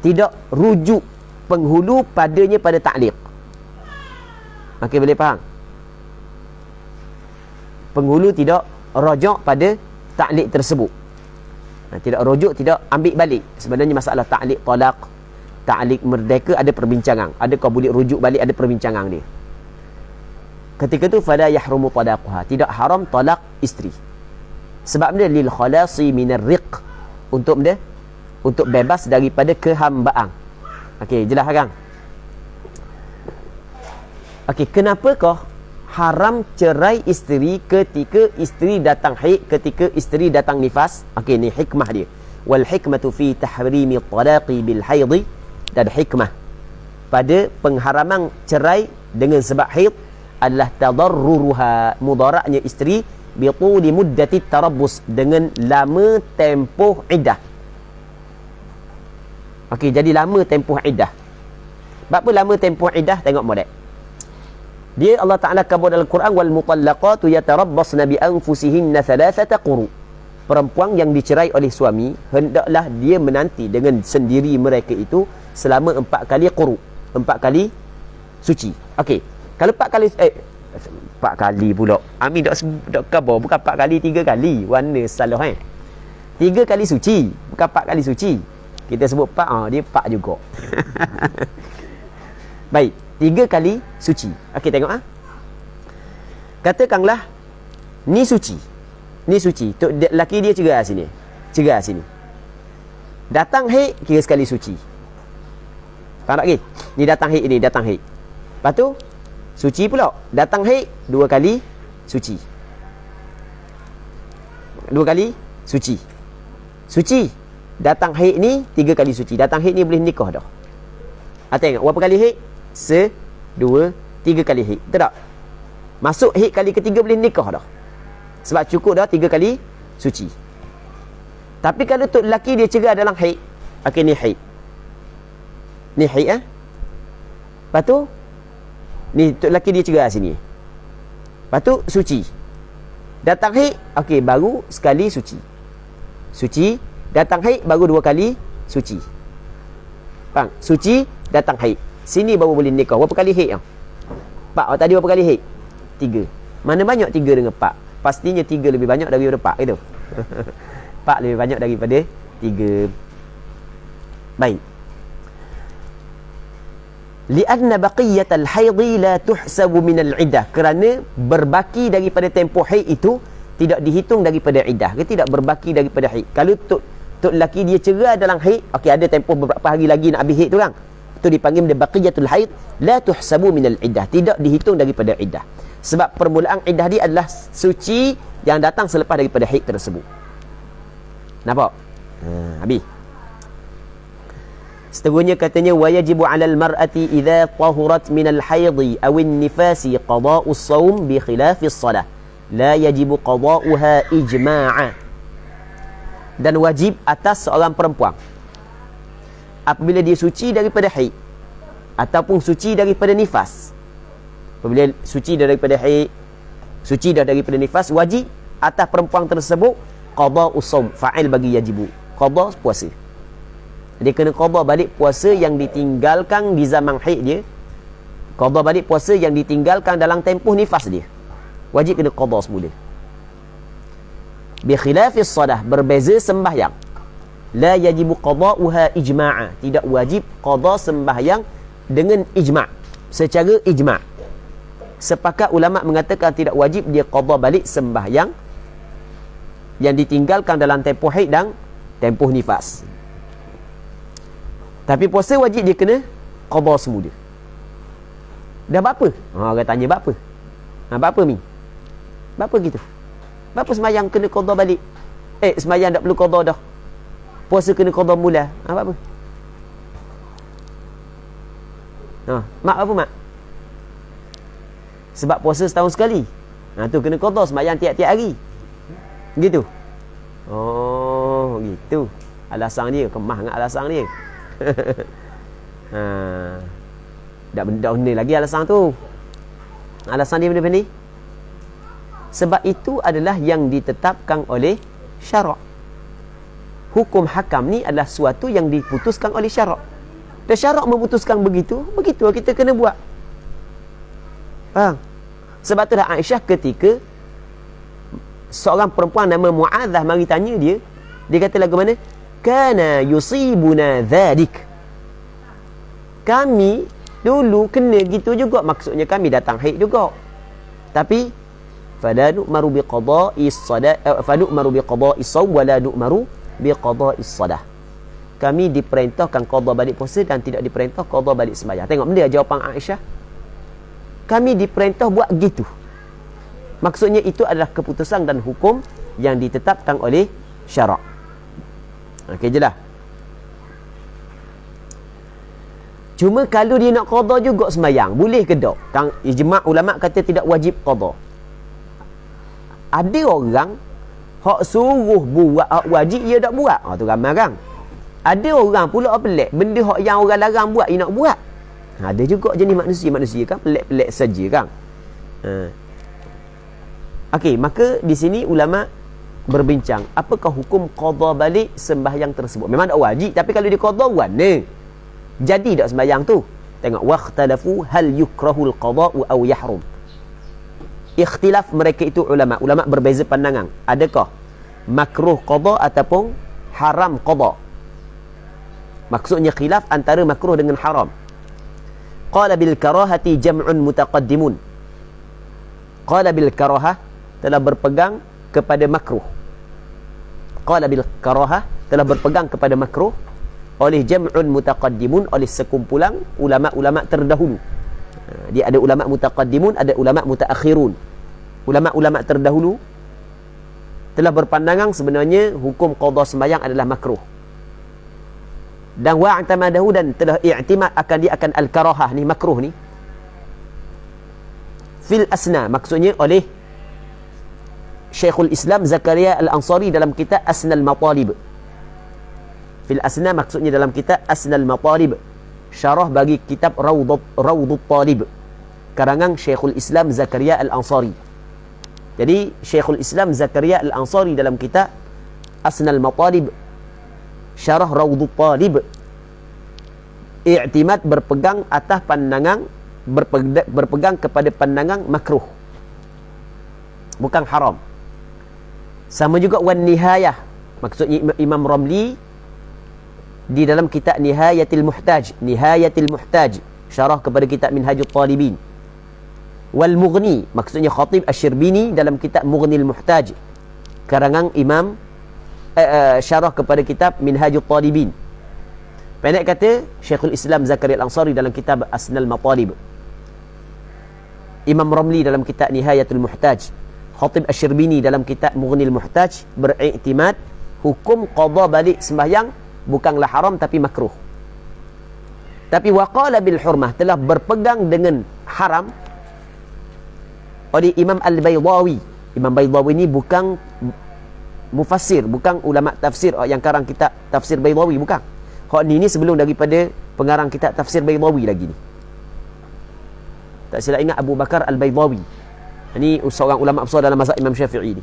[SPEAKER 2] Tidak rujuk penghulu padanya pada ta'liq. Okey, boleh faham? Penghulu tidak rujuk pada ta'liq tersebut. Tidak rujuk, tidak ambil balik. Sebenarnya masalah ta'liq talaq, ta'liq merdeka ada perbincangan. Adakah boleh rujuk balik, ada perbincangan dia. Ketika tu fala yahrumu talaquha, tidak haram talak isteri. Sebab dia lil khalasi minar riq, untuk dia untuk bebas daripada kehambaan. Okey, jelas kan? Okey, kenapakah haram cerai isteri ketika isteri datang haid, ketika isteri datang nifas? Okey, ni hikmah dia. Wal hikmatu fi tahrimi talaqi bil haid, dan hikmah pada pengharaman cerai dengan sebab haid adalah tadarruruha, mudaratnya isteri bituli muddati tarabbus, dengan lama tempoh iddah. Okey, jadi lama tempoh iddah. Sebab apa lama tempoh iddah? Tengok molek. Dia Allah Taala kabur dalam Quran, wal mutallaqatu yatarabbasna bi anfusihinna thalathata quru. Perempuan yang dicerai oleh suami hendaklah dia menanti dengan sendiri mereka itu selama 4 kali quru, 4 kali suci. Okey. Kalau 4 kali 4 kali pula. Amin dok khabar, bukan 4 kali, 3 kali. Warna salah 3 kali suci, bukan 4 kali suci. Kita sebut 4, dia 4 juga. Baik, 3 kali suci. Okey, tengok Katakanlah ni suci. Ni suci. Tok lelaki dia cerai sini. Cerai sini. Datang haid kira sekali suci. Faham tak ke? Ni datang haid, ni datang haid. Lepas tu suci pula. Datang haid 2 kali suci. 2 kali suci. Suci. Datang haid ni 3 kali suci. Datang haid ni boleh nikah dah. Tengok berapa kali haid? 1, 2, 3 kali haid. Betul tak? Masuk haid kali ketiga boleh nikah dah. Sebab cukup dah 3 kali suci. Tapi kalau tok lelaki dia cerai dalam haid. Okey, ni haid. Ni haid Lepas tu ni tok lelaki dia cerai sini. Lepas tu suci. Datang haid, okey, baru sekali suci. Suci, datang haid baru 2 kali suci. Faham? Suci, datang haid. Sini baru boleh nikah. Berapa kali haid? 4. Tadi berapa kali haid? 3. Mana banyak 3 dengan 4? Pastinya 3 lebih banyak daripada 4 itu. 4 lebih banyak daripada 3. Baik. Lianna baqiyatal haidhi la tuhsabu minal iddah, kerana berbaki daripada tempoh haid itu tidak dihitung daripada iddah. Dia tidak berbaki daripada haid. Kalau tok lelaki dia cerai dalam haid, okey, ada tempoh beberapa hari lagi nak habis haid tu kan, itu dipanggil baqiyatul haid la tuhsabu minal iddah, tidak dihitung daripada iddah. Sebab permulaan iddah dia adalah suci yang datang selepas daripada haid tersebut. Nampak? Habis. Seterusnya katanya wayajibu 'alal mar'ati idza tahurat minal haidhi aw an-nifasi qada'us shaum bi khilafis shalah, la yajibu qada'uha ijma'a. Dan wajib atas seorang perempuan apabila dia suci daripada haid ataupun suci daripada nifas. Apabila suci daripada haid, suci daripada nifas, wajib atas perempuan tersebut qada'us shaum, fa'il bagi yajibu, qada puasa. Dia kena qada balik puasa yang ditinggalkan di zaman haid dia. Qada balik puasa yang ditinggalkan dalam tempoh nifas dia. Wajib kena qada semula. Bi khilafis salah, berbeza sembahyang. La yajibu qada'uha ijma'a, tidak wajib qada sembahyang dengan ijma', secara ijma'. Sepakat ulama mengatakan tidak wajib dia qada balik sembahyang yang ditinggalkan dalam tempoh haid dan tempoh nifas. Tapi puasa wajib dia kena qada semula. Dah berapa? Orang tanya berapa? Berapa mi? Berapa gitu? Berapa sembahyang kena qada balik? Sembahyang tak perlu qada dah. Puasa kena qada mula. Berapa? Mak apa mak? Sebab puasa setahun sekali. Tu kena qada sembahyang tiap-tiap hari. Gitu. Oh, gitu. Alasan dia, kemah dengan alasan dia. Tak benda lagi alasan tu. Alasan dia benda-benda ni. Sebab itu adalah yang ditetapkan oleh syarak. Hukum hakam ni adalah suatu yang diputuskan oleh syarak. Dan syarak memutuskan begitu kita kena buat. Faham? Sebab itulah Aisyah ketika seorang perempuan nama Mu'adzah mari tanya dia kata lagu mana? Kana yusibuna dhalik. Kami dulu kena gitu juga, maksudnya kami datang haid juga. Tapi fala nu'maru biqada'is sadah, fa nu'maru biqada'is sawm wa la nu'maru biqada'is sadah. Kami diperintahkan qada balik puasa dan tidak diperintah qada balik sembahyang. Tengok dia jawapan Aisyah. Kami diperintah buat gitu. Maksudnya itu adalah keputusan dan hukum yang ditetapkan oleh syarak. Okey je lah. Cuma kalau dia nak qada juga sembahyang, boleh ke tak? Kang ijma' ulama kata tidak wajib qada. Ada orang hak suruh buat hak wajib dia tak buat. Tu ramai kan. Ada orang pula pelik, benda hak yang orang larang buat dia nak buat. Ada juga jenis manusia kan pelik-pelik saja kan. Okey, maka di sini ulama berbincang, apakah hukum qada balik sembahyang tersebut? Memang tak wajib, tapi kalau dia qada warna, jadi tak sembahyang tu? Tengok, waqtalafu hal yukrahul qada'u aw yahrum. Ikhtilaf mereka itu ulama berbeza pandangan. Adakah makruh qada ataupun haram qada? Maksudnya khilaf antara makruh dengan haram. Qala bil karahati jam'un mutaqaddimun. Qala bil karahah telah berpegang kepada makruh. Qala bil karahah telah berpegang kepada makruh oleh jam'un mutaqaddimun, oleh sekumpulan ulama-ulama terdahulu. Dia ada ulama mutaqaddimun, ada ulama mutaakhirun. Ulama-ulama terdahulu telah berpandangan sebenarnya hukum qada sembahyang adalah makruh. Dan wa'tamadahu, dan telah i'timad akan dia akan al-karahah ni, makruh ni, fil asna, maksudnya oleh Syekhul Islam Zakaria Al-Ansari dalam kitab Asnal Matalib. Fil asna maksudnya dalam kitab Asnal Matalib, syarah bagi kitab Rawdut Talib karangan Syekhul Islam Zakaria Al-Ansari. Jadi Syekhul Islam Zakaria Al-Ansari dalam kitab Asnal Matalib syarah Rawdut Talib i'timad berpegang atas pandangan, berpegang kepada pandangan makruh, bukan haram. Sama juga wan nihayah, maksudnya Imam Ramli di dalam kitab Nihayatil Muhtaj, syarah kepada kitab Minhajut Talibin. Wal Mughni, maksudnya Khatib Asy-Syirbini dalam kitab Mughnil Muhtaj karangan Imam syarah kepada kitab Minhajut Talibin. Pendek kata, Syekhul Islam Zakaria Al-Ansari dalam kitab Asnal Matalib, Imam Ramli dalam kitab Nihayatul Muhtaj, Khatib Asy-Syirbini dalam kitab Mughnil Muhtaj beriktimad hukum qada balik sembahyang bukanlah haram tapi makruh. Tapi waqala bil hurmah, telah berpegang dengan haram oleh Imam Al-Baydawi. Imam Baydawi ni bukan mufassir, bukan ulama tafsir yang karang kitab tafsir Baydawi, bukan. Hak ni sebelum daripada pengarang kitab tafsir Baydawi lagi ni. Tak silap ingat Abu Bakar Al-Baydawi. Ini seorang ulama besar dalam mazhab Imam Syafi'i ni.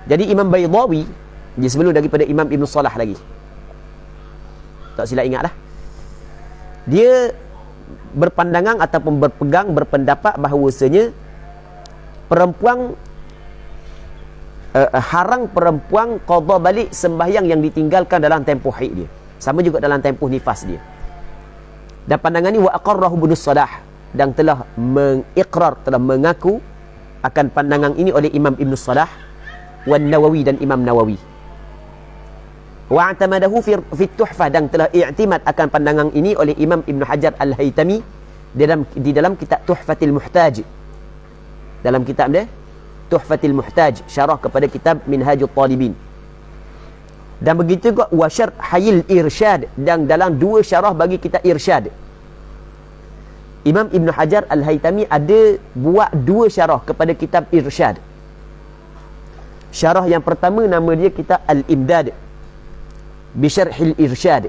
[SPEAKER 2] Jadi Imam Baydawi dia sebelum daripada Imam Ibn Salah lagi. Tak silap ingat lah. Dia berpandangan ataupun berpendapat bahawasanya perempuan haram perempuan qada balik sembahyang yang ditinggalkan dalam tempoh haid dia, sama juga dalam tempoh nifas dia. Dan pandangan ni wa aqarrahu Ibnu Salah, dan telah mengiqrar, telah mengaku akan pandangan ini oleh Imam Ibnu Salah, wan Nawawi dan Imam Nawawi. Wa atamadahu fi Tuhfah, dan telah i'timad akan pandangan ini oleh Imam Ibnu Hajar Al-Haytami di dalam kitab Tuhfatil Muhtaj. Dalam kitab dia Tuhfatil Muhtaj, syarah kepada kitab Minhajut Talibin. Dan begitu juga wa syarh Hayil Irsyad, dan dalam dua syarah bagi kitab Irsyad, Imam Ibn Hajar Al-Haytami ada buat dua syarah kepada kitab Irsyad. Syarah yang pertama nama dia kitab Al-Imdad bi Syarhil Irsyad.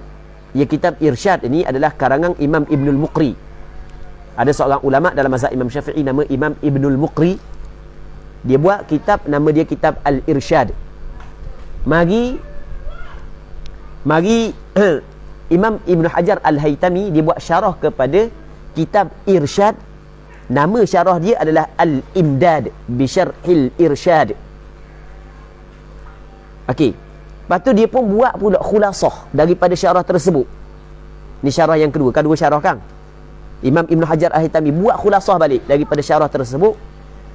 [SPEAKER 2] Ya, kitab Irsyad ini adalah karangan Imam Ibnul Muqri. Ada seorang ulama dalam mazhab Imam Syafi'i nama Imam Ibnul Muqri. Dia buat kitab, nama dia kitab Al-Irsyad. Mari Imam Ibn Hajar Al-Haytami dia buat syarah kepada kitab Irsyad. Nama syarah dia adalah Al-Imdad bi Syarhil Irsyad. Okey. Lepas tu dia pun buat pula khulasah daripada syarah tersebut. Ni syarah yang kedua. Kan dua syarah kan? Imam Ibn Hajar Al-Haytami buat khulasah balik daripada syarah tersebut,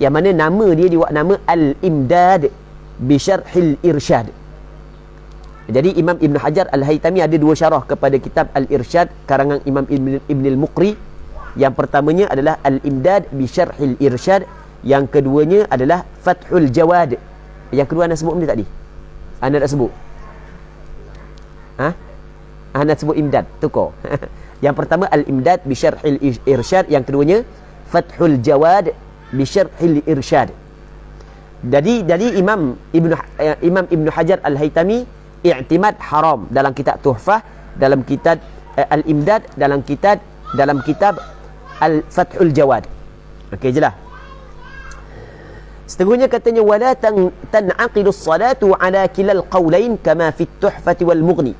[SPEAKER 2] yang mana nama dia buat nama Al-Imdad bi Syarhil Irsyad. Jadi Imam Ibn Hajar Al-Haytami ada dua syarah kepada kitab Al-Irsyad karangan Imam Ibn Al-Muqri. Yang pertamanya adalah Al-Imdad bi Syarhil Irsyad, yang keduanya adalah Fathul Jawad. Yang kedua anda sebut benda tadi? Anda nak sebut? Anda sebut Imdad, tukar. Yang pertama Al-Imdad bi Syarhil Irsyad, yang keduanya Fathul Jawad bi Syarhil Irsyad. Jadi Imam Ibn Hajar Al-Haytami i'timad haram dalam kitab Tuhfah, dalam kitab Al-Imdad, dalam kitab Al-Fathul Jawad. Okey jelah. Seterusnya katanya wala tan'aqidu as-salatu ala kilal qawlain kama fi at-Tuhfah wal Mughni.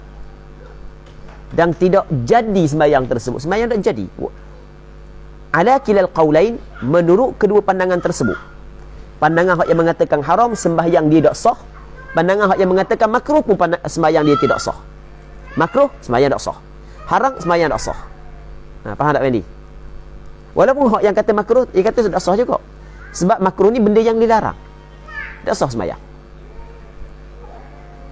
[SPEAKER 2] Dan tidak jadi sembahyang tersebut. Sembahyang tak jadi. Ala kilal qawlain, menurut kedua pandangan tersebut. Pandangan yang mengatakan haram, sembahyang dia tak sah. Pandangan yang mengatakan makruh pun sembahyang dia tidak sah. Makruh, sembahyang tak sah. Haram, sembahyang tak sah. Faham tak Fendi? Walaupun hak yang kata makruh, dia kata tak sah juga. Sebab makruh ni benda yang dilarang. Tak sah sembahyang.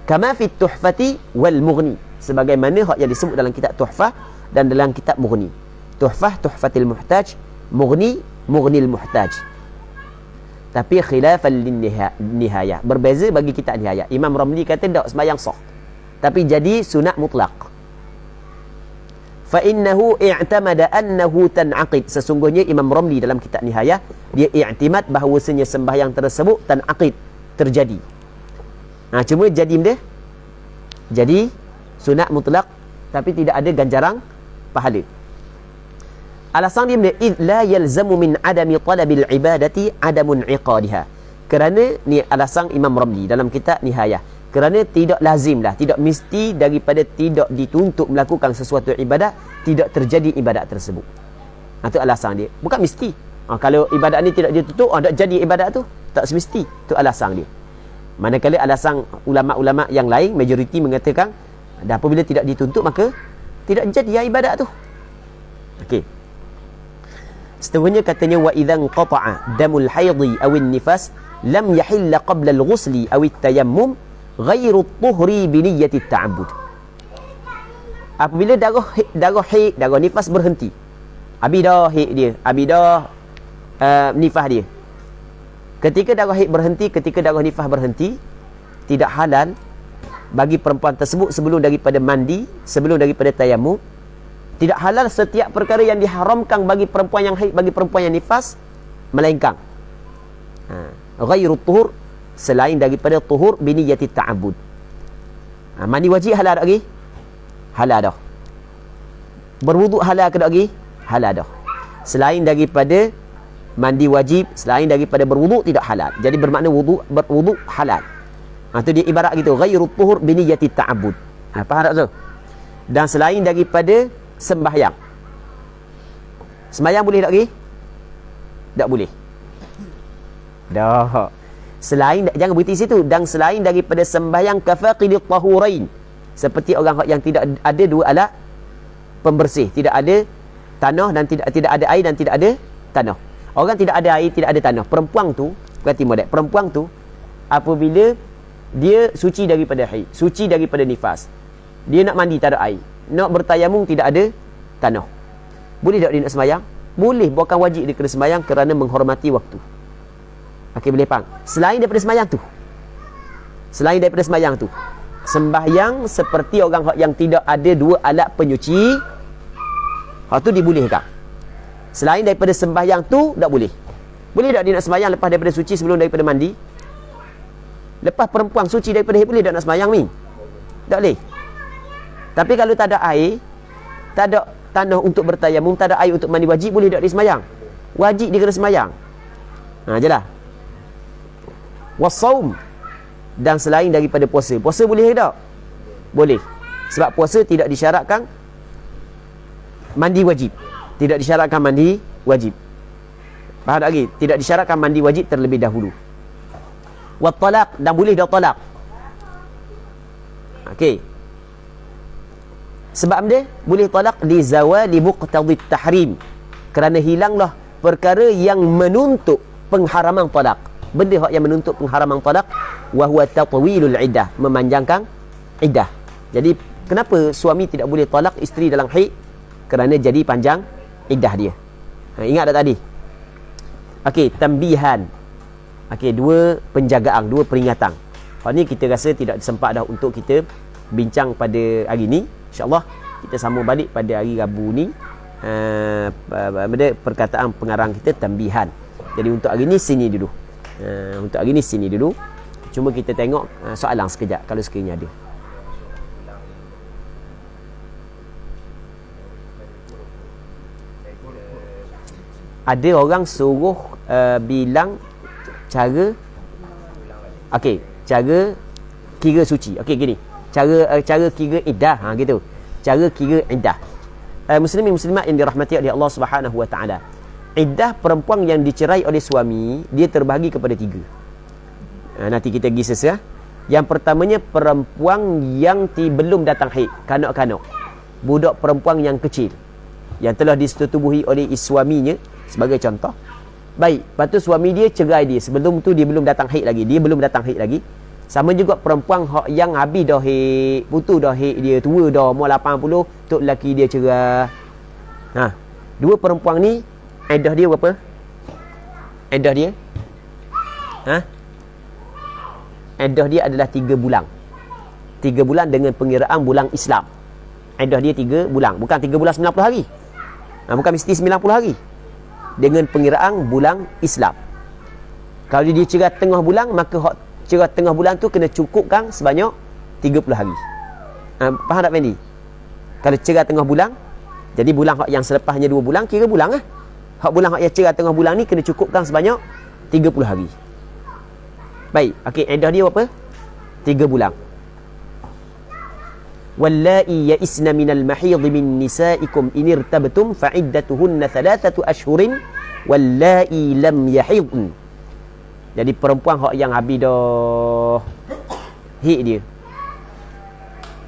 [SPEAKER 2] Kama fi Tuhfati wal Mughni. Sebagaimana hak yang disebut dalam kitab Tuhfah dan dalam kitab Mughni. Tuhfah, Tuhfatil Muhtaj. Mughni, Mughnil Muhtaj. Tapi khilafan nihayah, berbeza bagi kitab Nihayah. Imam Ramli kata tak sembahyang sah, tapi jadi sunat mutlaq. Fa innahu i'tamada annahu tan'aqid. Sesungguhnya Imam Ramli dalam kitab Nihayah dia i'timad bahawasanya sembahyang tersebut tan'aqid, terjadi. Cuma jadi benda jadi sunat mutlaq, tapi tidak ada ganjaran pahala. Alasan dia benda id la yalzamu min adami talabil ibadati adamun iqadiha. Kerana ni alasan Imam Ramli dalam kitab Nihayah, kerana tidak lazimlah, tidak mesti daripada tidak dituntut melakukan sesuatu ibadat tidak terjadi ibadat tersebut. Itu alasan dia, bukan mesti. Kalau ibadat ni tidak dituntut, tak jadi ibadat tu, tak semesti. Itu alasan dia. Manakala alasan ulama-ulama yang lain, majoriti mengatakan apabila tidak dituntut maka tidak jadi ibadat tu. Okey. Seterusnya katanya wa idzan qata'a damul haidhi aw an-nifas lam yahill qabla al-ghusli aw at-tayammum ghairu at-tuhri bi niyyati at-ta'abbud. Apabila darah haid, darah nifas berhenti. Habis dah haid dia, habis dah nifas dia. Ketika darah haid berhenti, ketika darah nifas berhenti, tidak halal bagi perempuan tersebut sebelum daripada mandi, sebelum daripada tayammum. Tidak halal setiap perkara yang diharamkan bagi perempuan yang haid, bagi perempuan yang nifas, melainkan ghairu tuhur, selain daripada tuhur biniyati ta'abbud. Mandi wajib halal tak lagi? Halal dah. Berwuduk halal ke tak lagi? Halal dah. Selain daripada mandi wajib, selain daripada berwuduk tidak halal. Jadi bermakna berwuduk halal. Itu dia ibarat gitu, ghairu tuhur biniyati ta'abbud. Faham tak tu? Dan selain daripada sembahyang. Sembahyang boleh tak lagi? Tak boleh. Dah. Selain, jangan berhenti situ. Dan selain daripada sembahyang kafaqidit tahurain, seperti orang yang tidak ada dua alat pembersih, tidak ada tanah dan tidak ada air dan tidak ada tanah. Orang tidak ada air, tidak ada tanah. Perempuan tu, berarti model. Perempuan tu apabila dia suci daripada haid, suci daripada nifas, dia nak mandi tak ada air, nak bertayamum tidak ada tanah, boleh tak dia nak sembahyang? Boleh, bukan wajib dia kena sembahyang kerana menghormati waktu. Okey, boleh faham? Selain daripada sembahyang tu, sembahyang seperti orang yang tidak ada dua alat penyuci, hak tu dibolehkan. Selain daripada sembahyang tu tak boleh. Boleh tak dia nak sembahyang lepas daripada suci sebelum daripada mandi? Lepas perempuan suci daripada haid, boleh tak nak sembahyang ni? Tak boleh. Tapi kalau tak ada air, tak ada tanah untuk bertayamum, tak ada air untuk mandi wajib, boleh tak dia sembahyang? Wajib dia kena sembahyang. Jelah. Wasaum, dan selain daripada puasa. Puasa boleh tak? Boleh. Sebab puasa tidak disyaratkan mandi wajib. Tidak disyaratkan mandi wajib. Faham tak lagi? Tidak disyaratkan mandi wajib terlebih dahulu. Wa talaq, dan boleh dah talak. Okey. Sebab dia boleh talak li zawali muqtadi tahrim, kerana hilanglah perkara yang menuntut pengharaman talak. Benda yang menuntut pengharaman talak, wa huwa tatwilul iddah, memanjangkan iddah. Jadi kenapa suami tidak boleh talak isteri dalam haid? Kerana jadi panjang iddah dia. Ingat tak tadi? Okey, tambihan. Okey, dua penjagaan, dua peringatan. Hal ni kita rasa tidak sempat dah untuk kita bincang pada hari ni. InsyaAllah kita sambung balik pada hari Rabu ni. Perkataan pengarang kita tambihan. Jadi untuk hari ni sini dulu. Untuk hari ni sini dulu. Cuma kita tengok soalan sekejap kalau sekiranya ada. Ada orang suruh bilang cara, okey, cara kira suci. Okey, gini. Cara kira iddah, gitu. Cara kira iddah. Muslimin muslimat yang dirahmati oleh Allah Subhanahu wa taala. Iddah perempuan yang dicerai oleh suami, dia terbahagi kepada 3. Nanti kita pergi sesa. Yang pertamanya perempuan yang belum datang haid, kanak-kanak. Budak perempuan yang kecil yang telah disetubuhi oleh suaminya, sebagai contoh. Baik, lepas tu suami dia cerai dia. Sebelum tu dia belum datang haid lagi. Dia belum datang haid lagi. Sama juga perempuan yang habis dah haid, putus dah haid, dia tua dah, umur 80, tok lelaki dia cerai. Dua perempuan ni, iddah dia berapa? Iddah dia? Iddah dia adalah 3 bulan. 3 bulan dengan pengiraan bulan Islam. Iddah dia 3 bulan. Bukan 3 bulan 90 hari. Bukan mesti 90 hari. Dengan pengiraan bulan Islam. Kalau dia cerai tengah bulan, maka hak cerai tengah bulan tu kena cukupkan sebanyak 30 hari. Faham tak Fendi? Kalau cerai tengah bulan, jadi bulan hak yang selepasnya 2 bulan, kira bulan lah. Hak bulan hak yang cerai tengah bulan ni kena cukupkan sebanyak 30 hari. Baik, okey, iddah dia berapa? 3 bulan. Wallahi ya'isna minal mahidh min nisaikum in irtabtum fa'iddatuhunna 3 ashhurin wallahi lam yahidn. Jadi perempuan hak yang habis dah haid dia,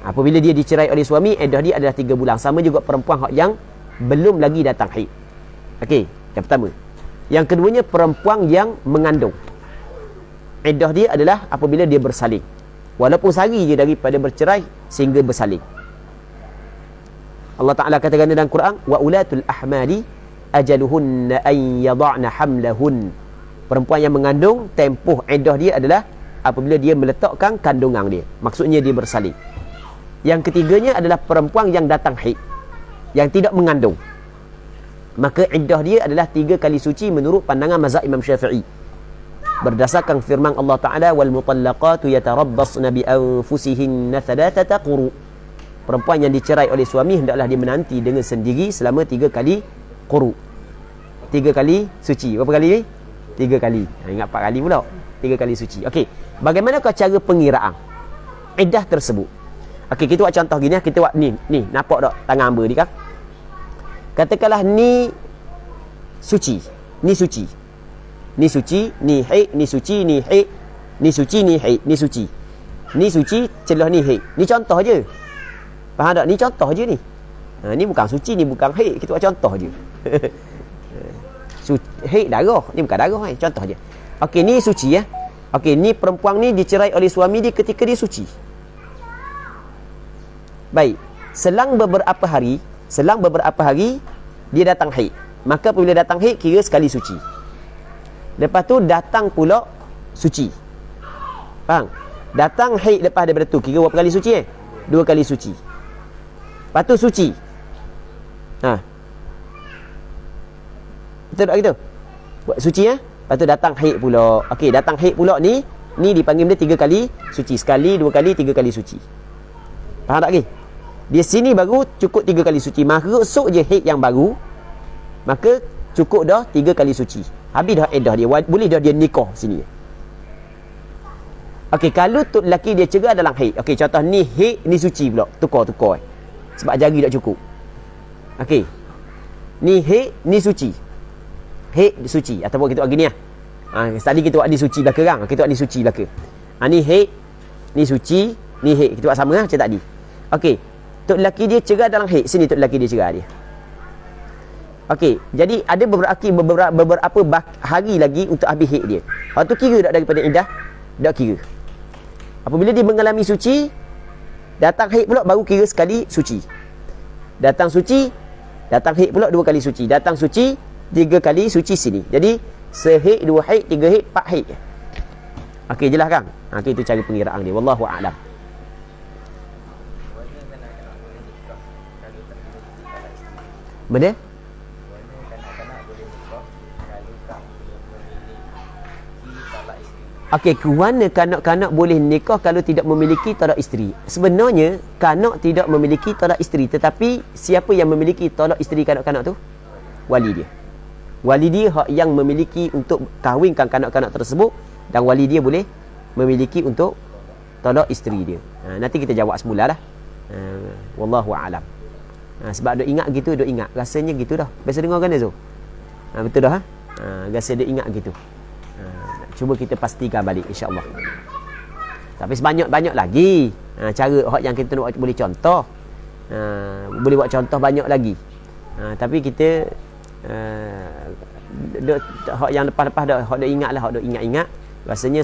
[SPEAKER 2] apabila dia dicerai oleh suami, iddah dia adalah 3 bulan. Sama juga perempuan hak yang belum lagi datang haid. Okey, yang pertama. Yang keduanya perempuan yang mengandung. Iddah dia adalah apabila dia bersalin. Walaupun sehari je daripada bercerai sehingga bersalin. Allah Ta'ala katakan dalam Quran, wa ulatul ahmali ajaluhunna an yada'na hamlahun. Perempuan yang mengandung, tempoh iddah dia adalah apabila dia meletakkan kandungan dia. Maksudnya dia bersalin. Yang ketiganya adalah perempuan yang datang haid, yang tidak mengandung. Maka iddah dia adalah 3 kali suci menurut pandangan mazhab Imam Syafi'i. Berdasarkan firman Allah Ta'ala, wal mutallaqatu yatarabbasna bi anfusihinna 3 quru. Perempuan yang dicerai oleh suami hendaklah dia menanti dengan sendiri selama 3 kali quru. 3 kali suci. Berapa kali ni? 3 kali. Ingat 4 kali pula. 3 kali suci. Okey. Bagaimanakah cara pengiraan iddah tersebut? Okey, kita buat contoh gini. Kita buat ni. Nampak tak tangan hamba ni kan? Katakanlah ni suci. Ni suci. Ni suci, ni haid, ni suci, ni haid, ni suci, ni haid, ni suci. Ni suci, celah ni haid. Ni contoh je. Faham tak? Ni contoh je ni. Ni bukan suci, ni bukan haid. Kita buat contoh je. Haid darah. Ni bukan darah. Contoh je. Okey, ni suci ya. Okey, ni perempuan ni dicerai oleh suami dia ketika dia suci. Baik. Selang beberapa hari, dia datang haid. Maka apabila datang haid, kira sekali suci. Lepas tu datang pula suci. Faham? Datang haid lepas daripada tu, kira berapa kali suci 2 kali suci. Lepas tu suci. Betul tak gitu? Buat suci Lepas tu datang haid pula. Okey, datang haid pula ni dipanggil dia 3 kali suci. Sekali, 2 kali, 3 kali suci. Faham tak lagi? Dia sini baru cukup 3 kali suci. Masuk je haid yang baru, maka cukup dah 3 kali suci. Habis dah iddah dia. Boleh dah dia nikah sini. Okey, kalau tok lelaki dia cerah dalam haid. Okey, contoh ni haid, ni suci pula. Tukar. Sebab jari tak cukup. Okey. Ni haid, ni suci. Haid suci ataupun kita buat gini lah. Tadi kita buat ni suci belakang. Kita buat ni suci belakang. Ni haid, ni suci, ni haid. Kita buat sama lah macam tadi. Okey. Tok lelaki dia cerah dalam haid. Sini tok lelaki dia cerah dia. Okey, jadi ada beberapa hari lagi untuk habis haid dia. Hal tu kira tak daripada iddah? Tak kira. Apabila dia mengalami suci, datang haid pula baru kira sekali suci. Datang suci, datang haid pula 2 kali suci. Datang suci 3 kali suci sini. Jadi sehaid, 2 haid, 3 haid, 4 haid. Okey, jelas kan? Okay, itu cara pengiraan dia. Wallahu a'lam. Benar? Okey, kerana kanak-kanak boleh nikah kalau tidak memiliki tolak isteri. Sebenarnya, kanak tidak memiliki tolak isteri. Tetapi, siapa yang memiliki tolak isteri kanak-kanak tu? Wali dia. Wali dia yang memiliki untuk kahwinkan kanak-kanak tersebut. Dan wali dia boleh memiliki untuk tolak isteri dia. Nanti kita jawab semula lah. Wallahu a'lam. Sebab duk ingat gitu, duk ingat. Rasanya gitu dah. Biasa dengar kan Azul? Betul dah? Rasa duk ingat gitu. Cuba kita pastikan balik insya-Allah. Tapi sebanyak-banyak lagi cara yang kita nak boleh contoh. Boleh buat contoh banyak lagi. Tapi kita hak yang lepas-lepas dah hak dah ingatlah, hak dah ingat-ingat rasanya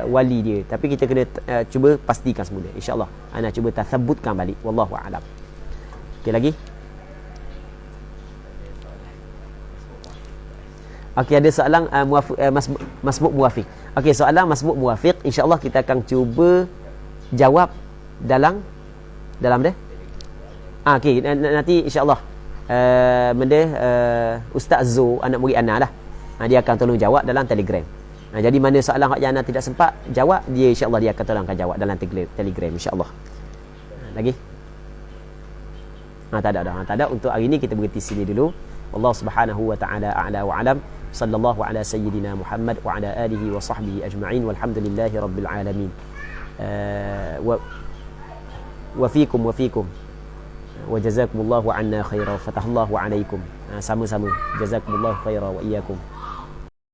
[SPEAKER 2] wali dia. Tapi kita kena cuba pastikan semula insya-Allah. Ana cuba tathabbutkan balik wallahu a'lam. Okey lagi? Okey, ada soalan masbuk muwafiq. Okey, soalan masbuk muwafiq insya-Allah kita akan cuba jawab dalam dia. Okey, nanti insya-Allah benda Ustaz Zo, anak murid Ana lah. Dia akan tolong jawab dalam Telegram. Jadi mana soalan yang Ana tidak sempat jawab, dia insya-Allah dia akan tolongkan jawab dalam Telegram insya-Allah. Lagi? Tak ada. Untuk hari ini kita berhenti sini dulu. Allah Subhanahu wa taala a'la wa alam. Sallallahu ala sayyidina Muhammad wa ala alihi wa sahbihi ajma'in walhamdulillahi rabbil alamin. Wa fiikum wa jazakumullahu anna khaira wa fatahallahu alaikum. Sama-sama. Jazakumullahu khaira wa iyyakum.